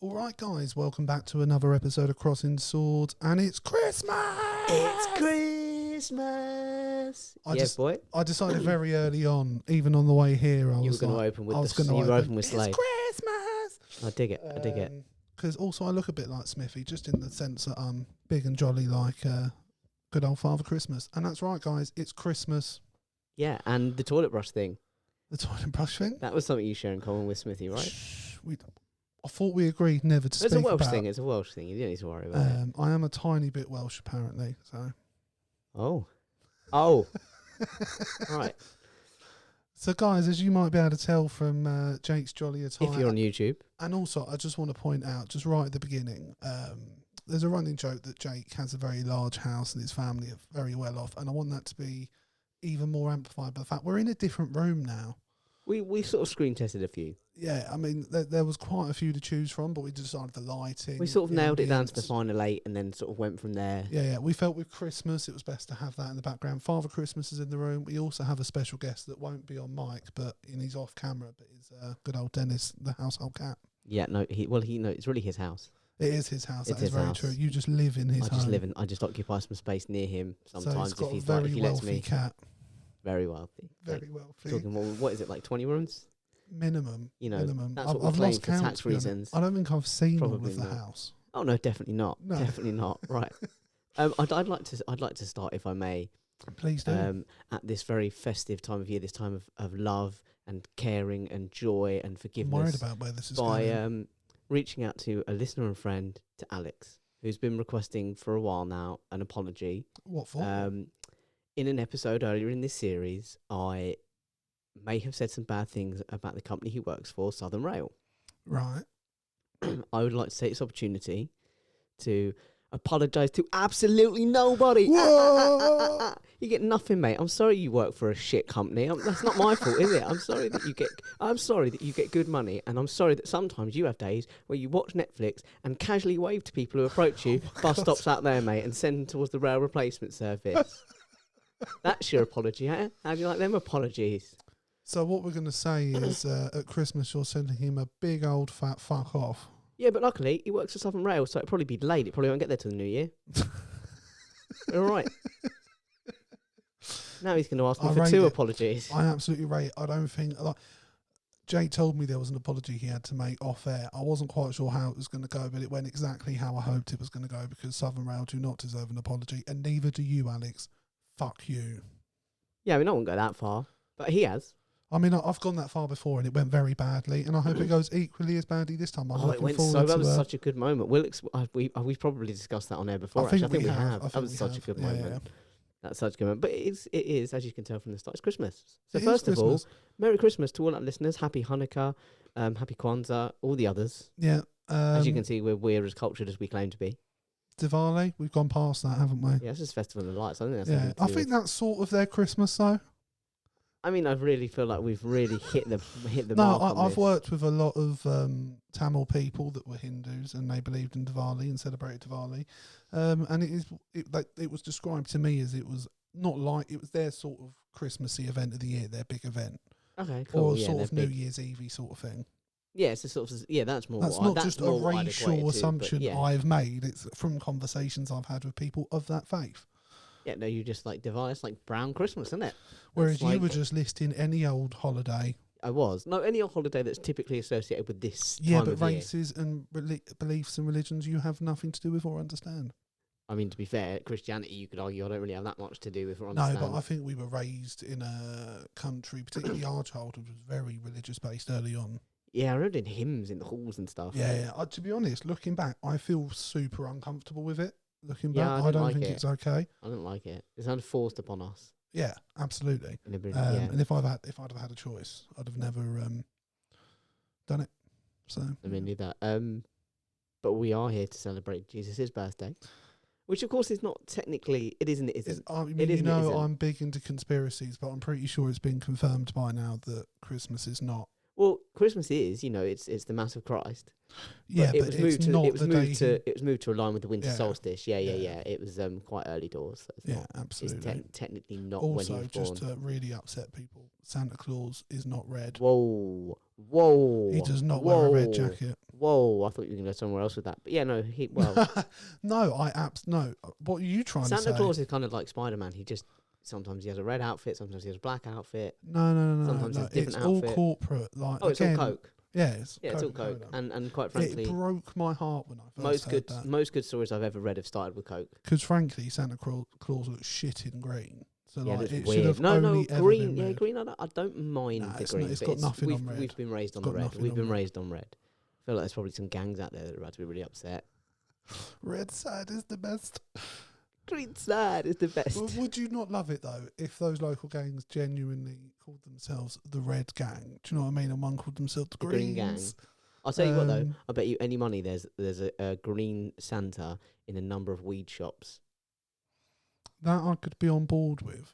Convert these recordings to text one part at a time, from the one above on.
All right, guys, welcome back to another episode of Crossing Swords, and it's Christmas! It's Christmas! Boy. I decided very early on, even on the way here, You were going to open with Slade. It's Christmas! I dig it, I dig it. Because also I look a bit like Smithy, just in the sense that I'm big and jolly like good old Father Christmas. And that's right, guys, it's Christmas. Yeah, and the toilet brush thing. The toilet brush thing? That was something you share in common with Smithy, right? Shh, I thought we agreed never to speak about. It's a Welsh thing. It's a Welsh thing. You don't need to worry about it. I am a tiny bit Welsh, apparently. So. Oh. Right. So, guys, as you might be able to tell from Jake's jolly attire, If you're on YouTube, and also I just want to point out, just right at the beginning, there's a running joke that Jake has a very large house and his family are very well off, and I want that to be even more amplified by the fact we're in a different room now. we sort of screen tested a few. Yeah, I mean, there was quite a few to choose from, but we decided the lighting. We sort of nailed it down to the final 8 and then sort of went from there. Yeah, we felt with Christmas it was best to have that in the background. Father Christmas is in the room. We also have a special guest that won't be on mic, but he's off camera, but is good old Dennis, the household cat. Yeah, no, it's really his house. It is his house. That is very true. House. You just live in his home. I just occupy some space near him sometimes. So if got he lets me. Cat. Very wealthy. Very wealthy. Talking, what is it, like 20 rooms? Minimum. Minimum. That's what I've we're lost for count, tax reasons. I don't think I've seen Probably all of the not. house. Oh no, definitely not. No. Definitely not. Right. I'd like to start, if I may. Please do. At this very festive time of year, this time of love and caring and joy and forgiveness. I'm worried about where this is going. By reaching out to a listener and friend, to Alex, who's been requesting for a while now an apology. What for? In an episode earlier in this series, I may have said some bad things about the company he works for, Southern Rail. Right. I would like to take this opportunity to apologise to absolutely nobody. Whoa! You get nothing, mate. I'm sorry you work for a shit company. That's not my fault, is it? I'm sorry that you get good money, and I'm sorry that sometimes you have days where you watch Netflix and casually wave to people who approach you, bus stops out there, mate, and send them towards the rail replacement service. That's your apology, eh? How do you like them apologies? So what we're going to say is at Christmas you're sending him a big old fat fuck off. Yeah, but luckily he works for Southern Rail, so it'll probably be delayed. It probably won't get there till the new year. All right. Now he's going to ask me for 2 apologies. I absolutely rate it. I don't think... Jake told me there was an apology he had to make off air. I wasn't quite sure how it was going to go, but it went exactly how I hoped it was going to go, because Southern Rail do not deserve an apology, and neither do you, Alex. Fuck you. Yeah, I mean, I won't go that far, but he has. I mean, I've gone that far before and it went very badly, and I hope it goes equally as badly this time. It went so... That was such a good moment. We've probably discussed that on air before, actually. I think we have. That was such a good moment. Yeah. That's such a good moment. But it is, as you can tell from the start, it's Christmas. So first of all, Merry Christmas to all our listeners. Happy Hanukkah, Happy Kwanzaa, all the others. Yeah. As you can see, we're as cultured as we claim to be. Diwali, we've gone past that, haven't we? Yeah, it's just Festival of Lights. I think I think that's sort of their Christmas, though. I mean, I really feel like we've really hit the mark on I've worked with a lot of Tamil people that were Hindus, and they believed in Diwali and celebrated Diwali. And it was described to me as it was not like it was their sort of Christmassy event of the year, their big event. Okay, cool. Or sort of New Year's Eve sort of thing. Yeah, it's a sort of that's more. That's not just a racial assumption I've made. It's from conversations I've had with people of that faith. Yeah, no, you just like Diwali. It's like brown Christmas, isn't it? Whereas you were just listing any old holiday. I was. No, any old holiday that's typically associated with this time of year. Yeah, but races and beliefs and religions you have nothing to do with or understand. I mean, to be fair, Christianity, you could argue, I don't really have that much to do with or understand. No, but I think we were raised in a country, particularly our childhood was very religious-based early on. Yeah, I remember in hymns in the halls and stuff. Yeah. To be honest, looking back, I feel super uncomfortable with it. Looking back, I don't think it's okay. I don't like it. It's unforced upon us. Yeah, absolutely. And if I'd have had a choice, I'd have never done it. So I mean, do that. But we are here to celebrate Jesus' birthday, which of course is not technically. It isn't. It isn't. I'm big into conspiracies, but I'm pretty sure it's been confirmed by now that Christmas is not. Well, Christmas is, it's the Mass of Christ. Yeah, it but was it's moved to not it was the moved day. to it was moved to align with the winter Yeah. solstice. Yeah. Yeah. It was quite early doors. So it's Yeah, not, absolutely. it's technically not when he Also, was just born. to really upset people, Santa Claus is not red. Whoa. He does not wear a red jacket. Whoa, I thought you were going to go somewhere else with that. But yeah, no, No. What are you trying to say? Santa Claus is kind of like Spider-Man. Sometimes he has a red outfit, sometimes he has a black outfit. No. Sometimes it's a different It's outfit. all corporate. Like, Oh, it's again, all Coke. Yeah, It's all Coke. Coca-Cola. And quite frankly, It broke my heart when I first heard that. most good stories I've ever read have started with Coke. Because frankly, Santa Claus looks shit in green. So Yeah, like, that's it weird. should have No, only ever green. been Yeah, red. green. I don't mind the It's green. not- it's but got nothing on red. We've been raised on It's the got red. nothing We've on been red. raised on red. I feel like there's probably some gangs out there that are about to be really upset. Red side is the best. Green side is the best. Well, would you not love it though if those local gangs genuinely called themselves the Red Gang? Do you know what I mean? And one called themselves the The Green Gang. Greens. I'll tell you what though. Um, I bet you any money there's a green Santa in a number of weed shops. That I could be on board with.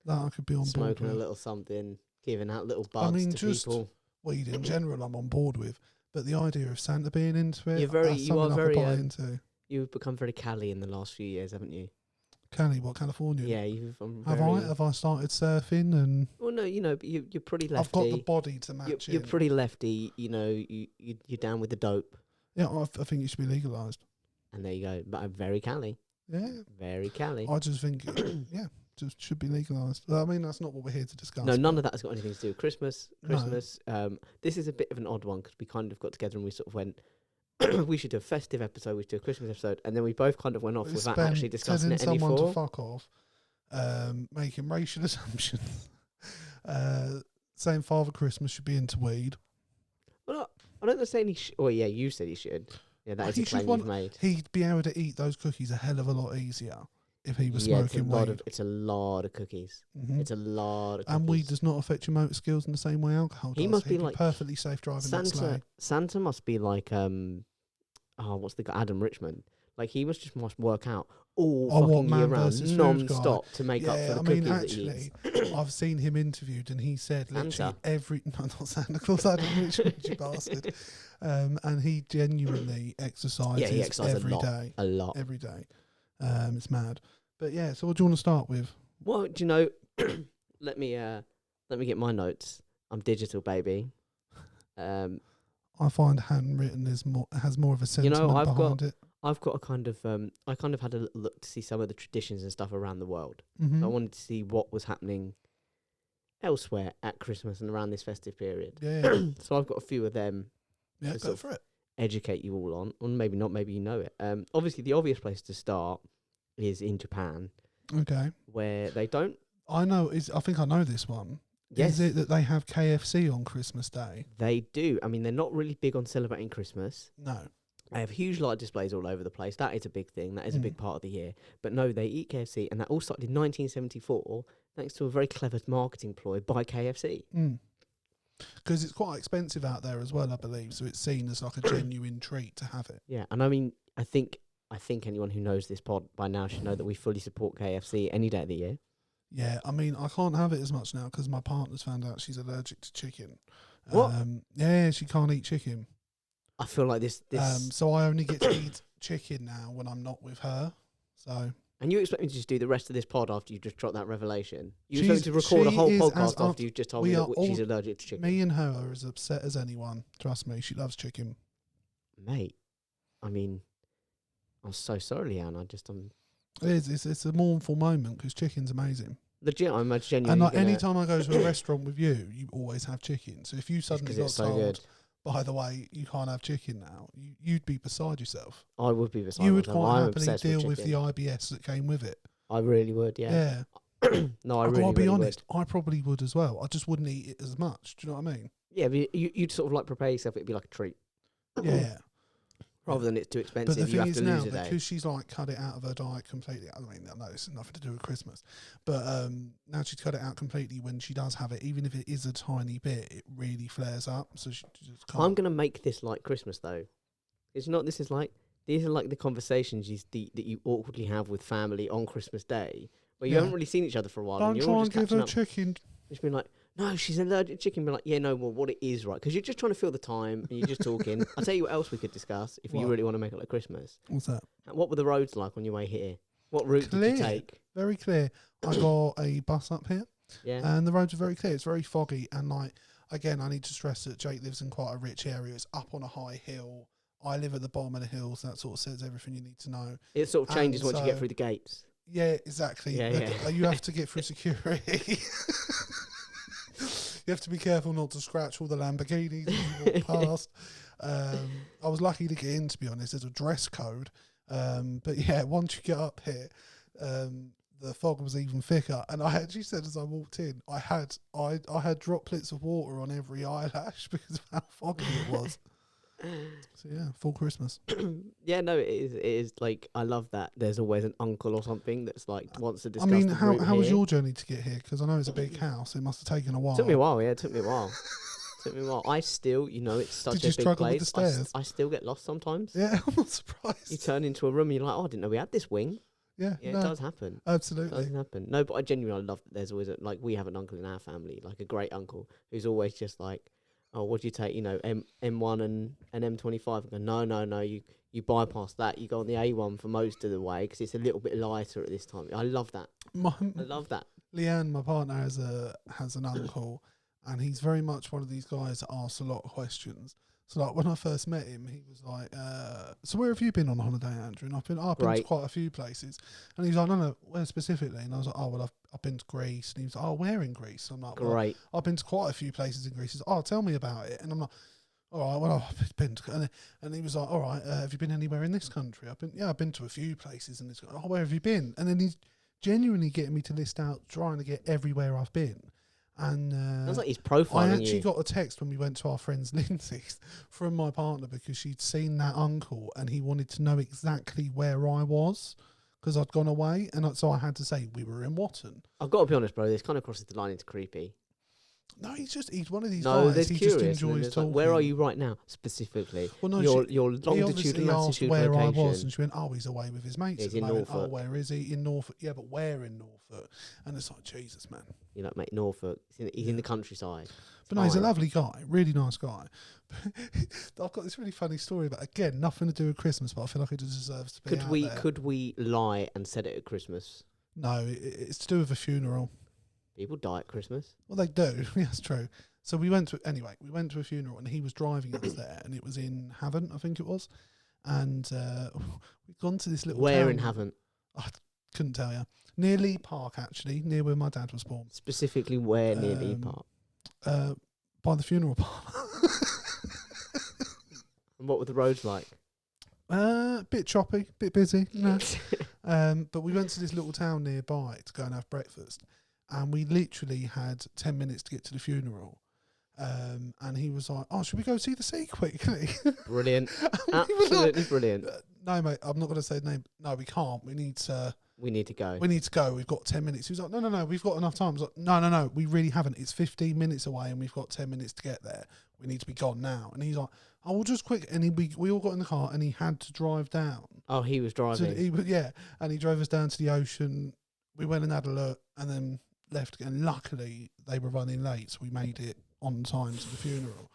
Smoking a little something, giving out little buds to just people. Weed in general, I'm on board with. But the idea of Santa being into it, that's You are something I very could buy into. You've become very Cali in the last few years, haven't you? Cali, what, California? Yeah, you've. Have I started surfing and? Well, no, but you're pretty lefty. I've got the body to match You're it. pretty lefty. You're down with the dope. Yeah, I think it should be legalised. And there you go. But I'm very Cali. Yeah. Very Cali. I just think, just should be legalised. I mean, that's not what we're here to discuss. No, none of that has got anything to do with Christmas. No. This is a bit of an odd one because we kind of got together and we sort of went, we should do a festive episode, we should do a Christmas episode, and then we both kind of went off without actually discussing it telling someone anymore. to fuck off, making racial assumptions, saying Father Christmas should be into weed. Well, I don't say any. Oh yeah, you said he should. Yeah, that is a claim you've made. He'd be able to eat those cookies a hell of a lot easier if he was smoking weed. It's a lot of cookies. Mm-hmm. It's a lot of cookies. And weed does not affect your motor skills in the same way alcohol does. He must be He'd like perfectly safe driving that sleigh. Santa must be like what's the guy, Adam Richmond? Like he must work out all fucking year round, non-stop to make up for the cookies that he eats. I've seen him interviewed, and he said literally Santa. not Santa Claus, Adam Richmond, you bastard. And he genuinely exercises he exercises every day. A lot. Every day. It's mad. But yeah, so what do you want to start with? Well, do you know, let me get my notes. I'm digital, baby. I find handwritten has more of a sentiment behind it. I've got a kind of I kind of had a little look to see some of the traditions and stuff around the world. Mm-hmm. I wanted to see what was happening elsewhere at Christmas and around this festive period. Yeah. So I've got a few of them. Yeah, go for it. Educate you all on, or maybe not. Maybe you know it. Obviously, the obvious place to start is in Japan. Okay. Where they don't. I know. I think I know this one. Yes. Is it that they have KFC on Christmas Day? They do. I mean, they're not really big on celebrating Christmas. No. They have huge light displays all over the place. That is a big thing. That is a big part of the year. But no, they eat KFC, and that all started in 1974 thanks to a very clever marketing ploy by KFC. Because it's quite expensive out there as well, I believe. So it's seen as like a genuine treat to have it. Yeah, and I mean, I think anyone who knows this pod by now should know that we fully support KFC any day of the year. Yeah, I mean, I can't have it as much now because my partner's found out she's allergic to chicken. What? Yeah, she can't eat chicken. I feel like this. So I only get to eat chicken now when I'm not with her. So. And you expect me to just do the rest of this pod after you just dropped that revelation? You expect me to record a whole podcast after you've just told me that she's allergic to chicken? Me and her are as upset as anyone. Trust me, she loves chicken. Mate, I mean, I'm so sorry, Leanne. It is. It's a mournful moment because chicken's amazing. Legit, I'm genuinely. And any time I go to a restaurant with you, you always have chicken. So if you suddenly got told, by the way, you can't have chicken now, you'd be beside yourself. I would be beside myself. You would quite happily deal with the IBS that came with it. I really would, yeah. No, I really would. I'll be honest, I probably would as well. I just wouldn't eat it as much. Do you know what I mean? Yeah, but you'd sort of like prepare yourself. It'd be like a treat. Yeah. Rather than it's too expensive, but the you thing have is to now, lose a day. because she's like cut it out of her diet completely. I mean, I know it's nothing to do with Christmas, but now she's cut it out completely. When she does have it, even if it is a tiny bit, it really flares up. So she just can't. I'm gonna make this like Christmas though. It's not. These are like the conversations that you awkwardly have with family on Christmas Day, where you haven't really seen each other for a while. Don't and you're try all and just give her catching up. chicken. It's been like, no, she's allergic to chicken. Be like, yeah, no, well, what it is, right? Because you're just trying to fill the time and you're just talking. I'll tell you what else we could discuss if you What? really want to make it like Christmas. What's that? What were the roads like on your way here? What route did you Clear. take? Very clear. I got a bus up here, Yeah. and the roads are very clear. It's very foggy, and like again, I need to stress that Jake lives in quite a rich area. It's up on a high hill. I live at the bottom of the hill, so that sort of says everything you need to know. It sort of changes And once you get through the gates. Yeah, exactly. Yeah, yeah. You have to get through security. You have to be careful not to scratch all the Lamborghinis as you walk past. I was lucky to get in, to be honest. There's a dress code. But yeah, once you get up here, the fog was even thicker. And I actually said as I walked in, I had droplets of water on every eyelash because of how foggy it was. So yeah, full Christmas. Yeah, no, it is like, I love that there's always an uncle or something that's like wants to I discuss. mean, the how route was here. your journey to get here? Because I know it's a big house. It must have taken a while. Took me a while, yeah, it took me a while. Took me a while. I still, it's such Did a you big struggle with place. the stairs? I still get lost sometimes. Yeah, I'm not surprised. You turn into a room and you're like, oh, I didn't know we had this wing. Yeah, Yeah, no, it does happen. It absolutely. does happen. No, but I genuinely love that there's always like, we have an uncle in our family, like a great uncle who's always just like, oh, what do you take? M1 and M25. I go, no. You bypass that. You go on the A1 for most of the way because it's a little bit lighter at this time. I love that. I love that. Leanne, my partner, has an uncle, and he's very much one of these guys that asks a lot of questions. So like when I first met him, he was like, "So where have you been on holiday, Andrew?" And I've been to quite a few places. And he's like, "No, where specifically?" And I was like, "Oh, well, I've been to Greece." And he was like, "Oh, where in Greece?" I'm like, well, I've been to quite a few places in Greece." He's like, "Oh, tell me about it." And I'm like, "All right, well, I've been to," and he was like, "All right, have you been anywhere in this country?" I've been to a few places. And he's like, "Oh, where have you been?" And then he's genuinely getting me to list out, trying to get everywhere I've been. And Sounds like he's profiling I actually you. got a text when we went to our friend's Lindsay's from my partner because she'd seen that uncle and he wanted to know exactly where I was because I'd gone away. And so I had to say we were in Watton. I've got to be honest, bro. This kind of crosses the line into creepy. No, he's one of these No, guys. there's He curious. just enjoys Like, talking. where are you right now, specifically? Well, no, your he longitude obviously and asked latitude where location. I was, and she went, "Oh, he's away with his mates." He's at the in moment." Norfolk. "Oh, where is he?" "In Norfolk." "Yeah, but where in Norfolk?" And it's like, Jesus, man. You're like, mate, Norfolk. He's in the countryside. But no, he's a lovely guy, really nice guy. I've got this really funny story about, again, nothing to do with Christmas, but I feel like it deserves to be out there. Could we lie and set it at Christmas? No, it's to do with a funeral. People die at Christmas. Well, they do. Yeah, that's true. So we went to a funeral and he was driving us there and it was in Havant, I think it was. And we'd gone to this little Where town. in Havant? I couldn't tell you. Near Lee Park, actually, near where my dad was born. Specifically where near Lee Park? By the funeral parlour. And what were the roads like? Bit choppy, bit busy. No. But we went to this little town nearby to go and have breakfast. And we literally had 10 minutes to get to the funeral. And he was like, "Oh, should we go see the sea quickly?" Brilliant. Absolutely brilliant. No, mate, I'm not going to say the name. No, we can't. We need to go. We need to go. We've got 10 minutes. He was like, no, we've got enough time. I was like, no, we really haven't. It's 15 minutes away and we've got 10 minutes to get there. We need to be gone now. And he's like, "Oh, we'll just quick." And we all got in the car and he had to drive down. Oh, he was driving. So and he drove us down to the ocean. We went and had a look and then left. And luckily, they were running late, so we made it on time to the funeral.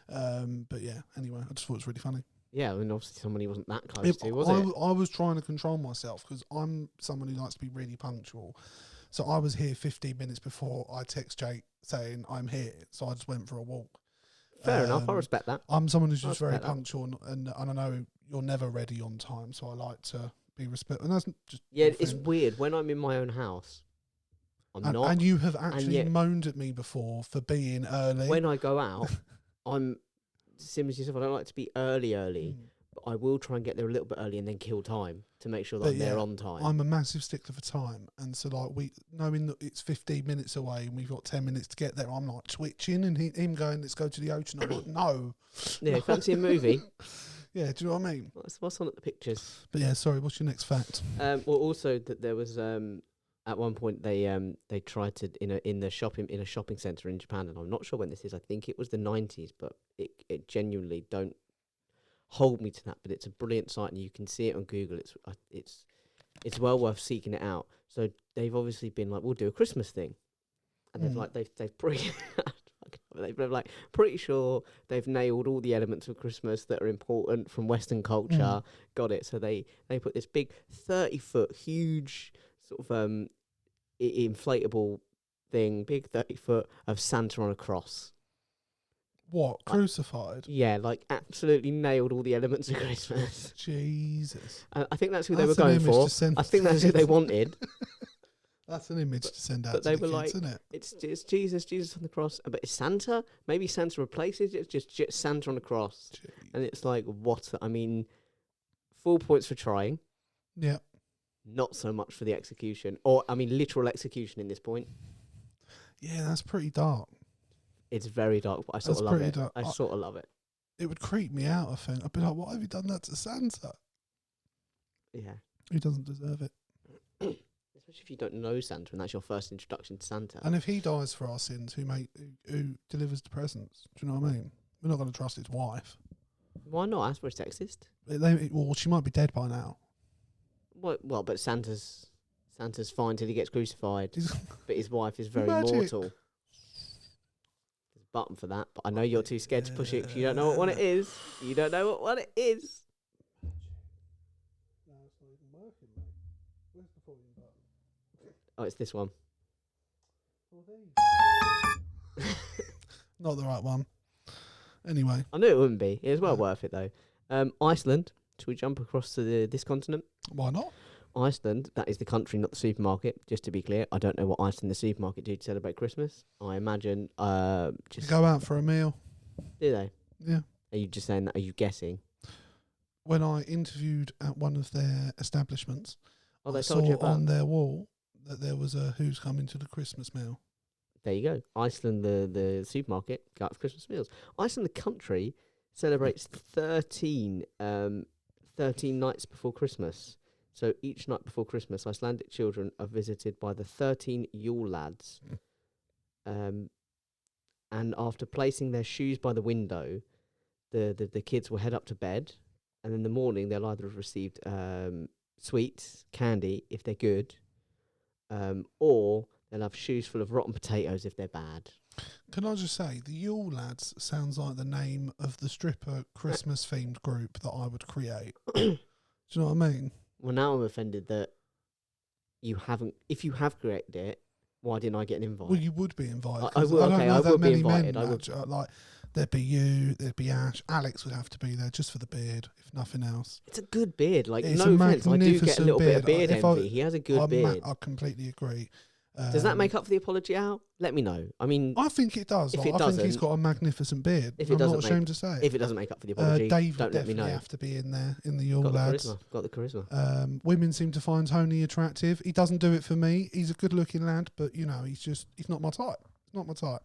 But yeah, anyway, I just thought it was really funny. Yeah, I mean, obviously someone he wasn't that close to, was it? I was trying to control myself because I'm someone who likes to be really punctual. So I was here 15 minutes before I text Jake saying I'm here. So I just went for a walk. Fair enough, I respect that. I'm someone who's just very punctual and I know you're never ready on time. So I like to be respectful. And that's just it's weird. When I'm in my own house, I'm not. And you have actually moaned at me before for being early. When I go out, I'm similar to yourself. I don't like to be early, but I will try and get there a little bit early and then kill time to make sure that I'm there on time. I'm a massive stickler for time, and so like knowing that it's 15 minutes away and we've got 10 minutes to get there, I'm like twitching, and him going, "Let's go to the ocean." I'm like, "No." Yeah, fancy a movie. Yeah, do you know what I mean? What's on at the pictures? But yeah, sorry. What's your next fact? Well, also that there was at one point they tried to in a shopping centre in Japan, and I'm not sure when this is. I think it was the 90s, but it genuinely, don't hold me to that. But it's a brilliant site, and you can see it on Google. It's well worth seeking it out. So they've obviously been like, we'll do a Christmas thing, and they've pretty. They're like pretty sure they've nailed all the elements of Christmas that are important from Western culture. Got it. So they put this big 30-foot huge sort of inflatable thing, big 30-foot of Santa on a cross. What, crucified? Yeah, like absolutely nailed all the elements of Christmas. Jesus. I think that's who they were going for. I think that's who they wanted. That's an image to send out But to they the were kids, like, isn't it? it's Jesus on the cross. But it's Santa? Maybe Santa replaces it. It's just Santa on the cross. Jeez. And it's like, what? I mean, 4 points for trying. Yeah. Not so much for the execution. Or, I mean, literal execution in this point. Yeah, that's pretty dark. It's very dark, but I sort of love it. I sort of love it. It would creep me out, I think. I'd be like, why have you done that to Santa? Yeah. He doesn't deserve it. Especially if you don't know Santa and that's your first introduction to Santa. And if he dies for our sins, who delivers the presents? Do you know what I mean? We're not going to trust his wife. Why not? That's very sexist. Well, she might be dead by now. Well, but Santa's fine till he gets crucified. But his wife is very mortal. There's a button for that, but I know you're too scared to push it because you don't know what one it is. You don't know what one it is. No, it's not even working, mate. Where's the volume button? Oh, it's this one. Not the right one. Anyway. I knew it wouldn't be. It was well worth it, though. Iceland. Should we jump across to this continent? Why not? Iceland, that is the country, not the supermarket. Just to be clear, I don't know what Iceland the supermarket do to celebrate Christmas. I imagine Just go out for a meal. Do they? Yeah. Are you just saying that? Are you guessing? When I interviewed at one of their establishments, They I told you saw about on their wall that there was a who's coming to the Christmas meal. There you go. Iceland, the supermarket, go out for Christmas meals. Iceland, the country, celebrates 13 nights before Christmas. So each night before Christmas, Icelandic children are visited by the 13 Yule lads. And after placing their shoes by the window, the kids will head up to bed. And in the morning, they'll either have received sweets, candy, if they're good, or they'll have shoes full of rotten potatoes if they're bad. Can I just say, the Yule Lads sounds like the name of the stripper Christmas-themed group that I would create. Do you know what I mean? Well, now I'm offended that you haven't. If you have created it, why didn't I get an invite? Well, you would be invited. I would. Okay, I would be invited. I would. Like, there'd be you, there'd be Ash. Alex would have to be there just for the beard, if nothing else. It's a good beard. Like, It's no a offense, I do get a little bit of beard If envy. He has a good beard. I completely agree. Does that make up for the apology, Al? Let me know. I mean, I think it does. If Like, it I think he's doesn't- got a magnificent beard. if it I'm not doesn't ashamed to say. if it doesn't make up for the apology, Dave don't would let me definitely know. have to be in there in the Yule Got the Lads. charisma. Got the charisma. Women seem to find Tony attractive. He doesn't do it for me. He's a good-looking lad, but you know, he's not my type. He's not my type.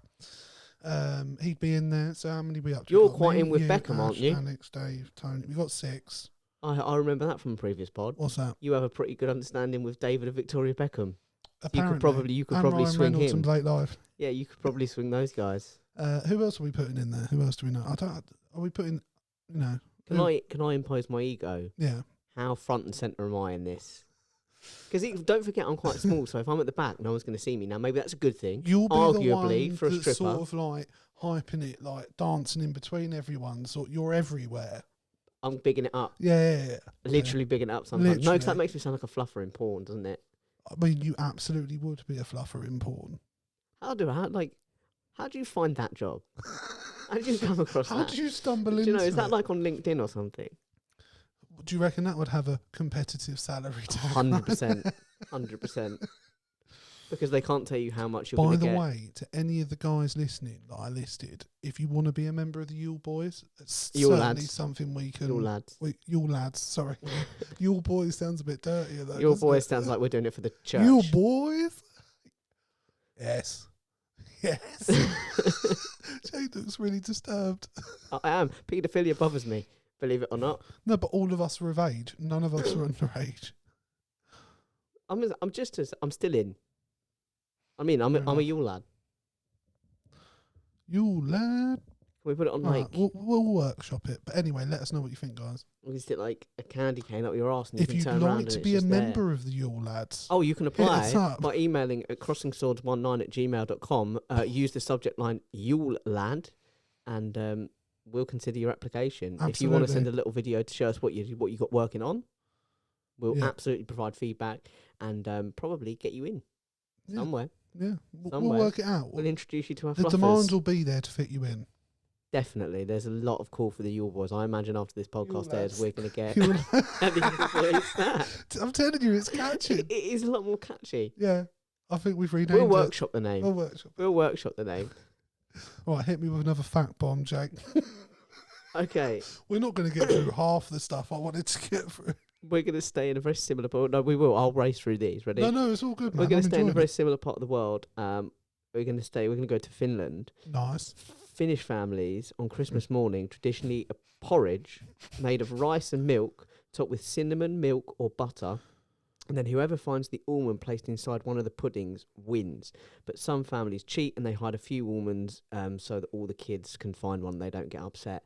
He'd be in there. So how many we up to? You're We've got quite me, in with you, Beckham, aren't Ash, you? Alex, Dave, Tony. We got 6. I remember that from a previous pod. What's that? You have a pretty good understanding with David and Victoria Beckham. Apparently. You could And probably Ryan swing Reynolds him. and Blake Live. Yeah, you could probably swing those guys. Who else are we putting in there? Who else do we know? Are we putting? You know. Can I impose my ego? Yeah. How front and centre am I in this? Because don't forget, I'm quite small, so if I'm at the back, no one's going to see me. Now, maybe that's a good thing. You'll be arguably the one for a that's stripper. sort of like hyping it, like dancing in between everyone. So you're everywhere. I'm bigging it up. Yeah. Literally bigging it up sometimes. No, because that Literally. makes me sound like a fluffer in porn, doesn't it? I mean, you absolutely would be a fluffer in porn. How do you find that job? How did you come across How that? did you stumble Do into you know, is that it? like on LinkedIn or something? Do you reckon that would have a competitive salary tag? 100%. 100%. Because they can't tell you how much you're By going to the get. way, to any of the guys listening that I listed, if you want to be a member of the Yule Boys, it's Yule certainly Lads. something we can... Yule lads. Yule Lads, sorry. Yule Boys sounds a bit dirtier though. Your doesn't boy it? sounds like we're doing it for the church. Yule Boys? Yes. Yes. Jade looks really disturbed. I am. Paedophilia bothers me, believe it or not. No, but all of us are of age. None of us are underage. I'm still in. I mean, I'm a Yule lad. Yule Lad. we put it on Right, like? we'll workshop it. But anyway, let us know what you think, guys. Is it like a candy cane up your arse and you If can you'd turn around like and to it's be a just there? member of the Yule Lads, Oh, you can us apply up. by emailing at crossingSwords19@gmail.com. Use the subject line Yule Lad, and we'll consider your application. If you want to Absolutely. send a little video to show us what you got working on, we'll Yeah. absolutely provide feedback and probably get you in Yeah. somewhere. Yeah, we'll Somewhere. work it out. We'll introduce you to our The fluffers. demand will be there to fit you in. Definitely, there's a lot of call for the Yule Boys. I imagine after this podcast, lads. we're going to get. Yule- It's that. I'm telling you, it's catchy. It is a lot more catchy. Yeah, I think we've renamed We'll it. workshop the name. We'll workshop. We'll workshop the name. All right, hit me with another fact bomb, Jake. Okay, We're not going to get through half the stuff I wanted to get through. we're going to stay in a very similar part. No, we will. I'll race through these. Ready? No, it's all good, man. We're going to I'm stay in a enjoying very it. similar part of the world. We're going to go to Finland. Nice. Finnish families on Christmas morning traditionally a porridge made of rice and milk topped with cinnamon, milk or butter, and then whoever finds the almond placed inside one of the puddings wins. But some families cheat and they hide a few almonds so that all the kids can find one, they don't get upset.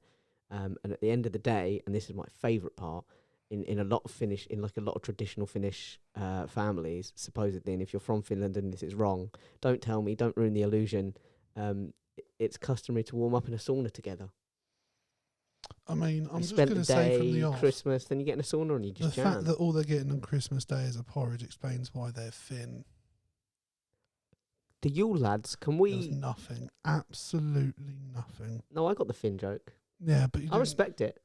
And at the end of the day, and this is my favourite part, in a lot of Finnish, in like a lot of traditional Finnish families, supposedly, and if you're from Finland and this is wrong, don't tell me, don't ruin the illusion. It's customary to warm up in a sauna together. I mean, I'm You just spent going the to say from day, the off, Christmas, then you get in a sauna and you the just fact jam. that all they're getting on Christmas Day is a porridge explains why they're thin. The Yule lads, can There's we? nothing, absolutely nothing. No, I got the Finn joke. Yeah, but you I didn't- respect it.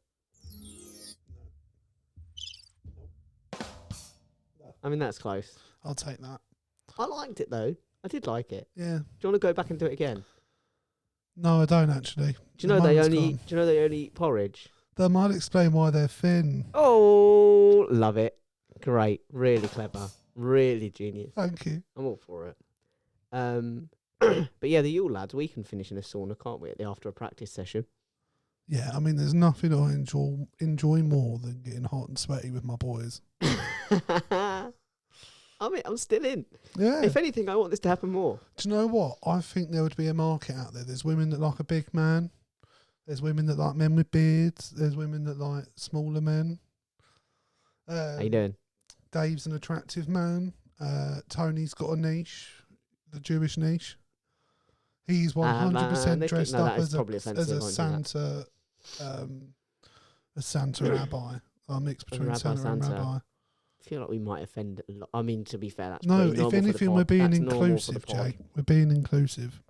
I mean, that's close. I'll take that. I liked it though. I did like it. Yeah. Do you want to go back and do it again? No, I don't actually. Do you know they only eat porridge? That might explain why they're thin. Oh, love it. Great. Really clever. Really genius. Thank you. I'm all for it. But yeah, the Yule lads, we can finish in a sauna, can't we, after a practice session? Yeah, I mean, there's nothing I enjoy more than getting hot and sweaty with my boys. I'm still in. Yeah. If anything, I want this to happen more. Do you know what? I think there would be a market out there. There's women that like a big man. There's women that like men with beards. There's women that like smaller men. How you doing? Dave's an attractive man. Tony's got a niche, the Jewish niche. He's 100% dressed up as a Santa, a Santa rabbi. A mix between Santa and rabbi. I feel like we might offend a lot. I mean, to be fair, that's No, pretty normal if for the anything, pod. we're being That's normal for the inclusive, pod. Jay. We're being inclusive.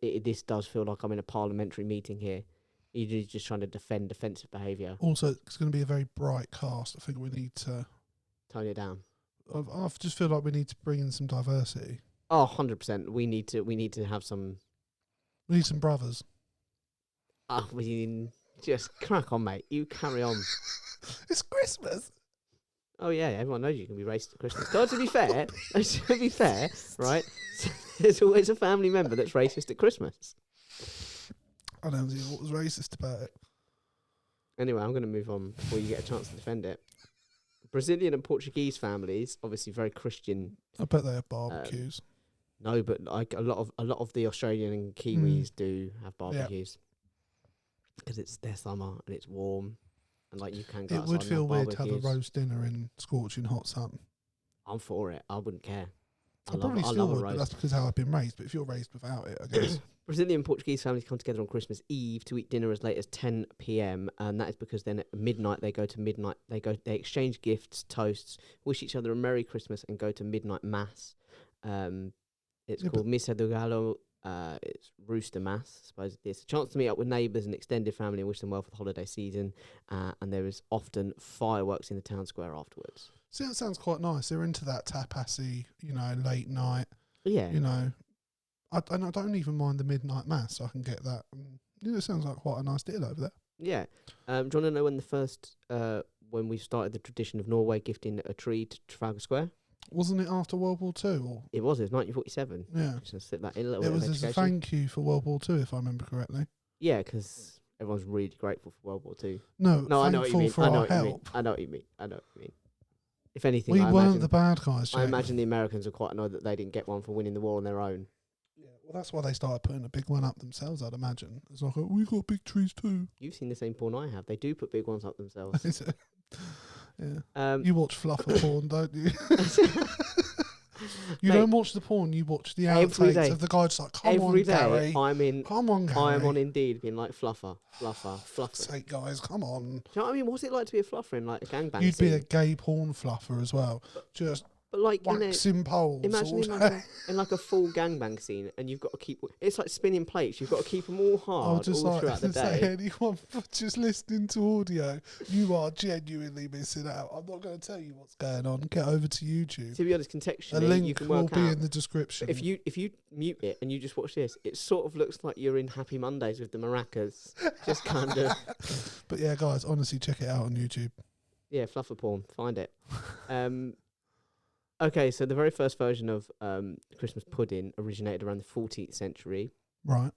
This does feel like I'm in a parliamentary meeting here. You're just trying to defend offensive behaviour. Also, it's going to be a very bright cast. I think we need to. Tone it down. I just feel like we need to bring in some diversity. Oh, 100%. We need to have some. We need some brothers. I mean, just crack on, mate. You carry on. It's Christmas. Oh yeah, everyone knows you can be racist at Christmas. God, to be fair, right? There's always a family member that's racist at Christmas. I don't see what was racist about it. Anyway, I'm going to move on before you get a chance to defend it. Brazilian and Portuguese families, obviously very Christian. I bet they have barbecues. No, but like a lot of the Australian and Kiwis do have barbecues because it's their summer and it's warm. And like you can go It would outside and feel have weird to have a barbecues. roast dinner in scorching hot sun. I'm for it. I wouldn't care. I probably I still love a would, but roast. that's because how I've been raised. But if you're raised without it, I guess. Brazilian and Portuguese families come together on Christmas Eve to eat dinner as late as 10 p.m. and that is because then at midnight they they exchange gifts, toasts, wish each other a Merry Christmas, and go to midnight mass. It's called Missa do Galo. It's Rooster Mass, supposedly. It's a chance to meet up with neighbours and extended family and wish them well for the holiday season. And there is often fireworks in the town square afterwards. See, that sounds quite nice. They're into that tapasy, late night. Yeah. I don't even mind the midnight mass. I can get that. It sounds like quite a nice deal over there. Yeah. Do you want to know when the first, when we started the tradition of Norway gifting a tree to Trafalgar Square? Wasn't it after World War II? Or? It was 1947. Yeah. Just to slip that in a little It bit was of as a education. thank you for World War II, if I remember correctly. Yeah, because everyone's really grateful for World War II. No, I know what you thankful mean. for I know our what you mean. help. I know what you mean. If anything, We I weren't imagine, the bad guys, I Jake. imagine the Americans are quite annoyed that they didn't get one for winning the war on their own. Yeah, Well, that's why they started putting a big one up themselves, I'd imagine. It's like, we've got big trees too. You've seen the same porn I have. They do put big ones up themselves. Is it? Yeah. Um, You watch fluffer porn, don't you? You Mate, don't watch the porn, you watch the every outtakes day. of the guy just like, come every on, day Gary. Come on, Gary. I'm on Indeed being like fluffer. Fuck's sake, guys, come on. Do you know what I mean? What's it like to be a fluffer in like a gangbang You'd scene? be a gay porn fluffer as well. Just but like, waxing poles. imagine all day. in like a full gangbang scene, and you've got to keep. It's like spinning plates. You've got to keep them all hard just all like throughout the to say, day. anyone just listening to audio, you are genuinely missing out. I'm not going to tell you what's going on. Get over to YouTube. To be honest, A contextually, link you can will work be out. in the description. If you mute it and you just watch this, it sort of looks like you're in Happy Mondays with the maracas. Just kind of. But yeah, guys, honestly, check it out on YouTube. Yeah, fluffer porn. Find it. Okay, so the very first version of Christmas pudding originated around the 14th century. Right.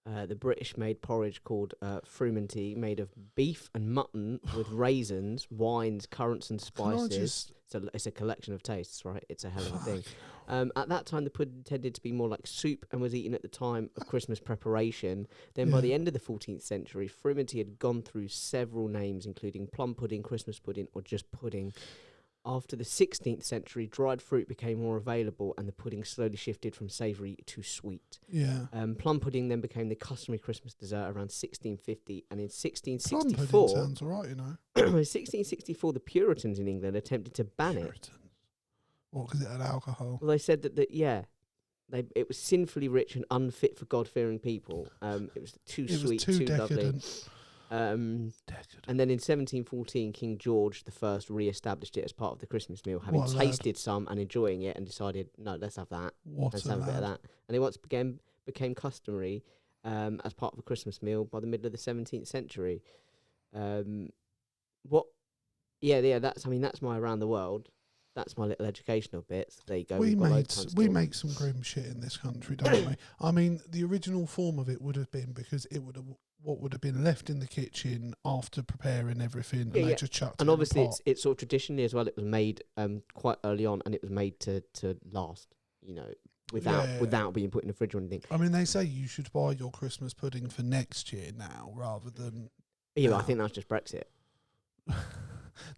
The British made porridge called frumenty, made of beef and mutton with raisins, wines, currants, and spices. So it's a collection of tastes, right? It's a hell of a thing. At that time, the pudding tended to be more like soup and was eaten at the time of Christmas preparation. Then by the end of the 14th century, frumenty had gone through several names, including plum pudding, Christmas pudding, or just pudding. After the 16th century, dried fruit became more available and the pudding slowly shifted from savoury to sweet. Yeah. Plum pudding then became the customary Christmas dessert around 1650, and in Plum 1664, pudding sounds alright, you know. in 1664, the Puritans in England attempted to ban it. Puritans. What, because it had alcohol? Well, they said that it was sinfully rich and unfit for God-fearing people. It was too It sweet, was too lovely. decadent. And then in 1714, King George I re-established it as part of the Christmas meal, having What a tasted some and enjoying it, and decided, no, let's have that. Let's have a bit of that. And it once became customary as part of a Christmas meal by the middle of the 17th century. That's my around the world. That's my little educational bits. There you go. We make some grim shit in this country, don't we? I mean, the original form of it would have been because it would have what would have been left in the kitchen after preparing everything, and they just chucked it and in obviously the pot. it's sort of traditionally as well. It was made quite early on, and it was made to last. You know, without being put in the fridge or anything. I mean, they say you should buy your Christmas pudding for next year now rather than. Yeah, now. I think that's just Brexit.